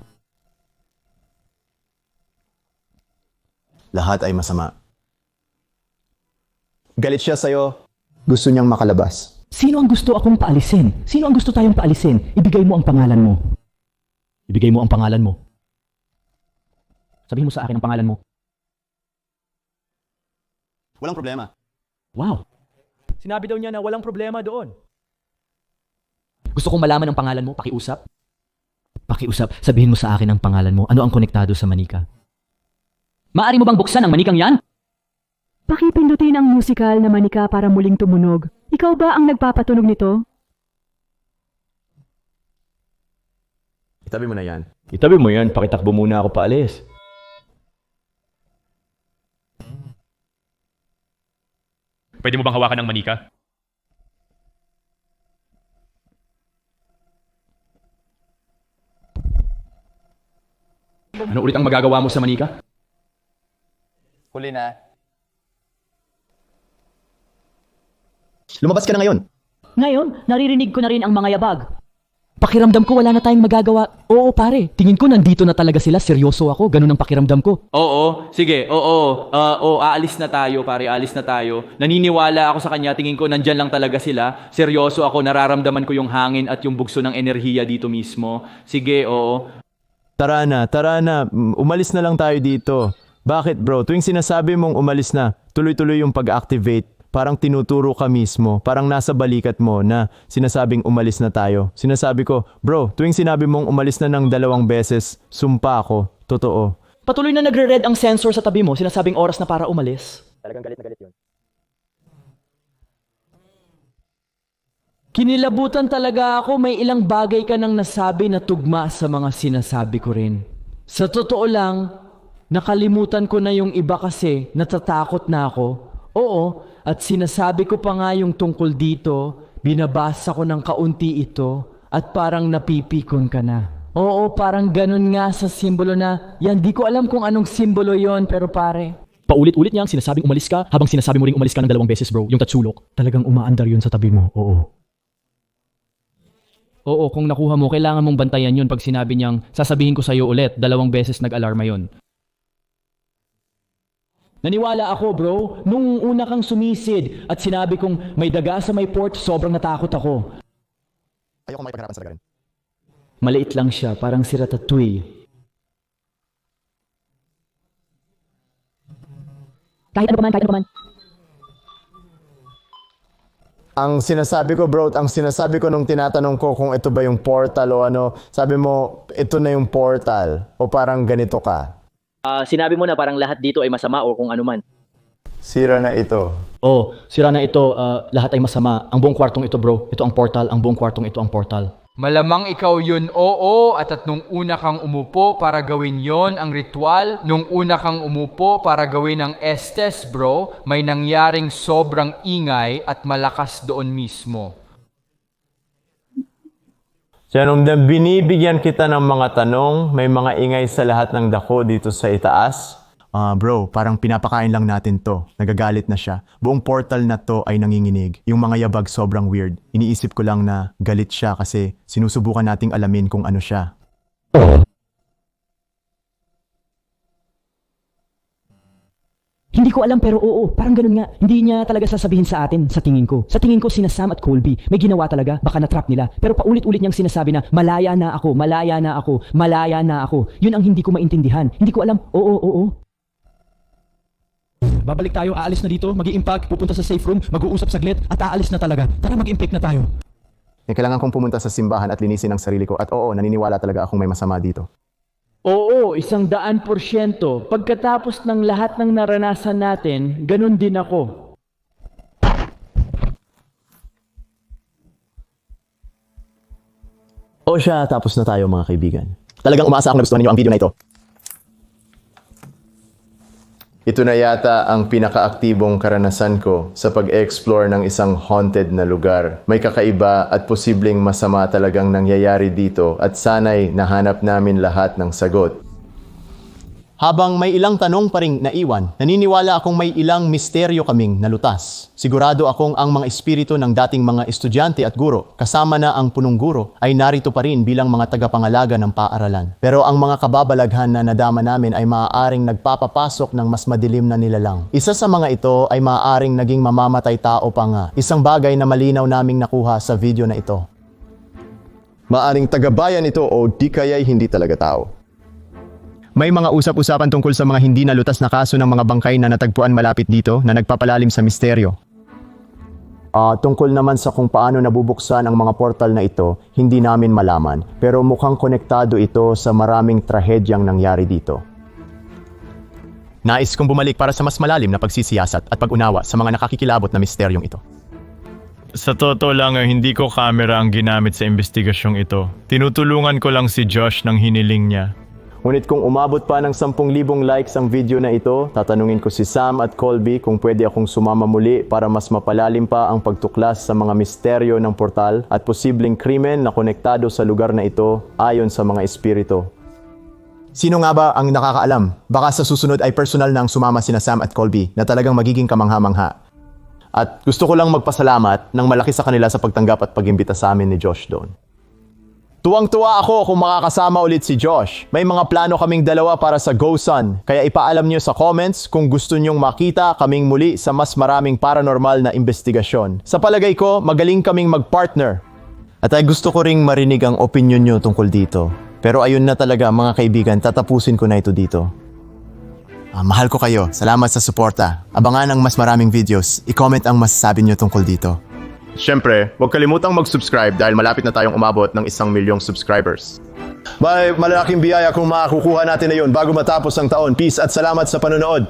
Lahat ay masama. Galit siya sa'yo. Gusto niyang makalabas. Sino ang gusto akong paalisin? Sino ang gusto tayong paalisin? Ibigay mo ang pangalan mo. Ibigay mo ang pangalan mo. Sabihin mo sa akin ang pangalan mo. Walang problema. Wow. Sinabi daw niya na walang problema doon. Gusto kong malaman ang pangalan mo. Pakiusap. Pakiusap. Sabihin mo sa akin ang pangalan mo. Ano ang konektado sa manika? Maari mo bang buksan ang manikang yan? Pakipindutin ang musical na manika para muling tumunog. Ikaw ba ang nagpapatunog nito? Itabi mo na yan. Itabi mo yan, pakitakbo muna ako paalis. Pwede mo bang hawakan ng manika? Ano ulit ang magagawa mo sa manika? Huli na. Lumabas ka na ngayon. Ngayon, naririnig ko na rin ang mga yabag. Pakiramdam ko wala na tayong magagawa. Oo pare, tingin ko nandito na talaga sila. Seryoso ako, ganun ang pakiramdam ko. Oo, sige, aalis na tayo pare, alis na tayo. Naniniwala ako sa kanya, tingin ko nandyan lang talaga sila. Seryoso ako, nararamdaman ko yung hangin at yung bugso ng enerhiya dito mismo. Sige, oo. Tara na. Umalis na lang tayo dito. Bakit bro? Tuwing sinasabi mong umalis na, tuloy-tuloy yung pag-activate. Parang tinuturo ka mismo, parang nasa balikat mo na sinasabing umalis na tayo. Sinasabi ko, bro, tuwing sinabi mong umalis na ng 2 beses, sumpa ako. Totoo. Patuloy na nagre-red ang sensor sa tabi mo, sinasabing oras na para umalis. Talagang galit na galit yun. Kinilabutan talaga ako, may ilang bagay ka nang nasabi na tugma sa mga sinasabi ko rin. Sa totoo lang, nakalimutan ko na yung iba kasi natatakot na ako. Oo, at sinasabi ko pa nga yung tungkol dito, binabasa ko ng kaunti ito, at parang napipikon ka na. Oo, parang ganun nga sa simbolo na, yan, di ko alam kung anong simbolo yon pero pare. Paulit-ulit niyang sinasabing umalis ka, habang sinasabi mo ring umalis ka ng 2 beses bro, yung tatsulok. Talagang umaandar yun sa tabi mo, oo. Oo, kung nakuha mo, kailangan mong bantayan yun pag sinabi niyang, sasabihin ko sa'yo ulit, 2 beses nag-alarma yun. Naniwala ako bro, nung una kang sumisid at sinabi kong may daga sa may port, sobrang natakot ako. Ayoko may pagharapan sa lagarin. Maliit lang siya, parang si Ratatouille. Kahit ano pa man. Ang sinasabi ko bro, ang sinasabi ko nung tinatanong ko kung ito ba yung portal o ano, sabi mo ito na yung portal o parang ganito ka. Sinabi mo na parang lahat dito ay masama o kung ano man. Sira na ito. Oh, sira na ito, lahat ay masama. Ang buong kwartong ito bro, ito ang portal, ang buong kwartong ito ang portal. Malamang ikaw yun, oo, at nung una kang umupo para gawin yon ang ritual, nung una kang umupo para gawin ang estes bro, may nangyaring sobrang ingay at malakas doon mismo. Kaya nung binibigyan kita ng mga tanong, may mga ingay sa lahat ng dako dito sa itaas. Bro, parang pinapakain lang natin to. Nagagalit na siya. Buong portal na to ay nanginginig. Yung mga yabag sobrang weird. Iniisip ko lang na galit siya kasi sinusubukan nating alamin kung ano siya. Hindi ko alam pero oo, parang ganun nga. Hindi niya talaga sasabihin sa atin, sa tingin ko. Sa tingin ko sina Sam at Colby, may ginawa talaga, baka na-trap nila. Pero paulit-ulit niyang sinasabi na malaya na ako, malaya na ako, malaya na ako. Yun ang hindi ko maintindihan. Hindi ko alam, oo. Babalik tayo, aalis na dito, mag-i-impact, pupunta sa safe room, mag-uusap saglit, at aalis na talaga. Tara, mag-impact na tayo. Kailangan kong pumunta sa simbahan at linisin ang sarili ko. At oo, naniniwala talaga akong may masama dito. Oo, 100%. Pagkatapos ng lahat ng naranasan natin, ganun din ako. O siya, tapos na tayo mga kaibigan. Talagang umaasa akong nagustuhan ninyo ang video na ito. Ito na yata ang pinakaaktibong karanasan ko sa pag-explore ng isang haunted na lugar. May kakaiba at posibleng masama talagang nangyayari dito at sana'y nahanap namin lahat ng sagot. Habang may ilang tanong pa ring naiwan, naniniwala akong may ilang misteryo kaming nalutas. Sigurado akong ang mga espiritu ng dating mga estudyante at guro, kasama na ang punong guro, ay narito pa rin bilang mga tagapangalaga ng paaralan. Pero ang mga kababalaghan na nadama namin ay maaaring nagpapapasok ng mas madilim na nilalang. Isa sa mga ito ay maaaring naging mamamatay tao pa nga. Isang bagay na malinaw naming nakuha sa video na ito. Maaring tagabayan ito o di kaya'y hindi talaga tao. May mga usap-usapan tungkol sa mga hindi nalutas na kaso ng mga bangkay na natagpuan malapit dito na nagpapalalim sa misteryo. Tungkol naman sa kung paano nabubuksan ang mga portal na ito, hindi namin malaman. Pero mukhang konektado ito sa maraming trahedyang nangyari dito. Nais kong bumalik para sa mas malalim na pagsisiyasat at pag-unawa sa mga nakakikilabot na misteryong ito. Sa totoo lang, hindi ko camera ang ginamit sa investigasyong ito. Tinutulungan ko lang si Josh ng hiniling niya. Ngunit kung umabot pa ng 10,000 likes ang video na ito, tatanungin ko si Sam at Colby kung pwede akong sumama muli para mas mapalalim pa ang pagtuklas sa mga misteryo ng portal at posibleng krimen na konektado sa lugar na ito ayon sa mga espiritu. Sino nga ba ang nakakaalam? Baka sa susunod ay personal nang sumama sina Sam at Colby na talagang magiging kamangha-mangha. At gusto ko lang magpasalamat ng malaki sa kanila sa pagtanggap at pag-imbita sa amin ni Josh doon. Tuwang-tuwa ako kung makakasama ulit si Josh. May mga plano kaming dalawa para sa GoSun, kaya ipaalam niyo sa comments kung gusto niyong makita kaming muli sa mas maraming paranormal na investigasyon. Sa palagay ko, magaling kaming mag-partner. At ay gusto ko ring marinig ang opinion niyo tungkol dito. Pero ayun na talaga mga kaibigan, tatapusin ko na ito dito. Mahal ko kayo. Salamat sa suporta. Abangan ang mas maraming videos. I-comment ang masasabi niyo tungkol dito. Siyempre, huwag kalimutang mag-subscribe dahil malapit na tayong umabot ng 1,000,000 subscribers. May malaking biyaya kung makakukuha natin na yun bago matapos ang taon. Peace at salamat sa panonood.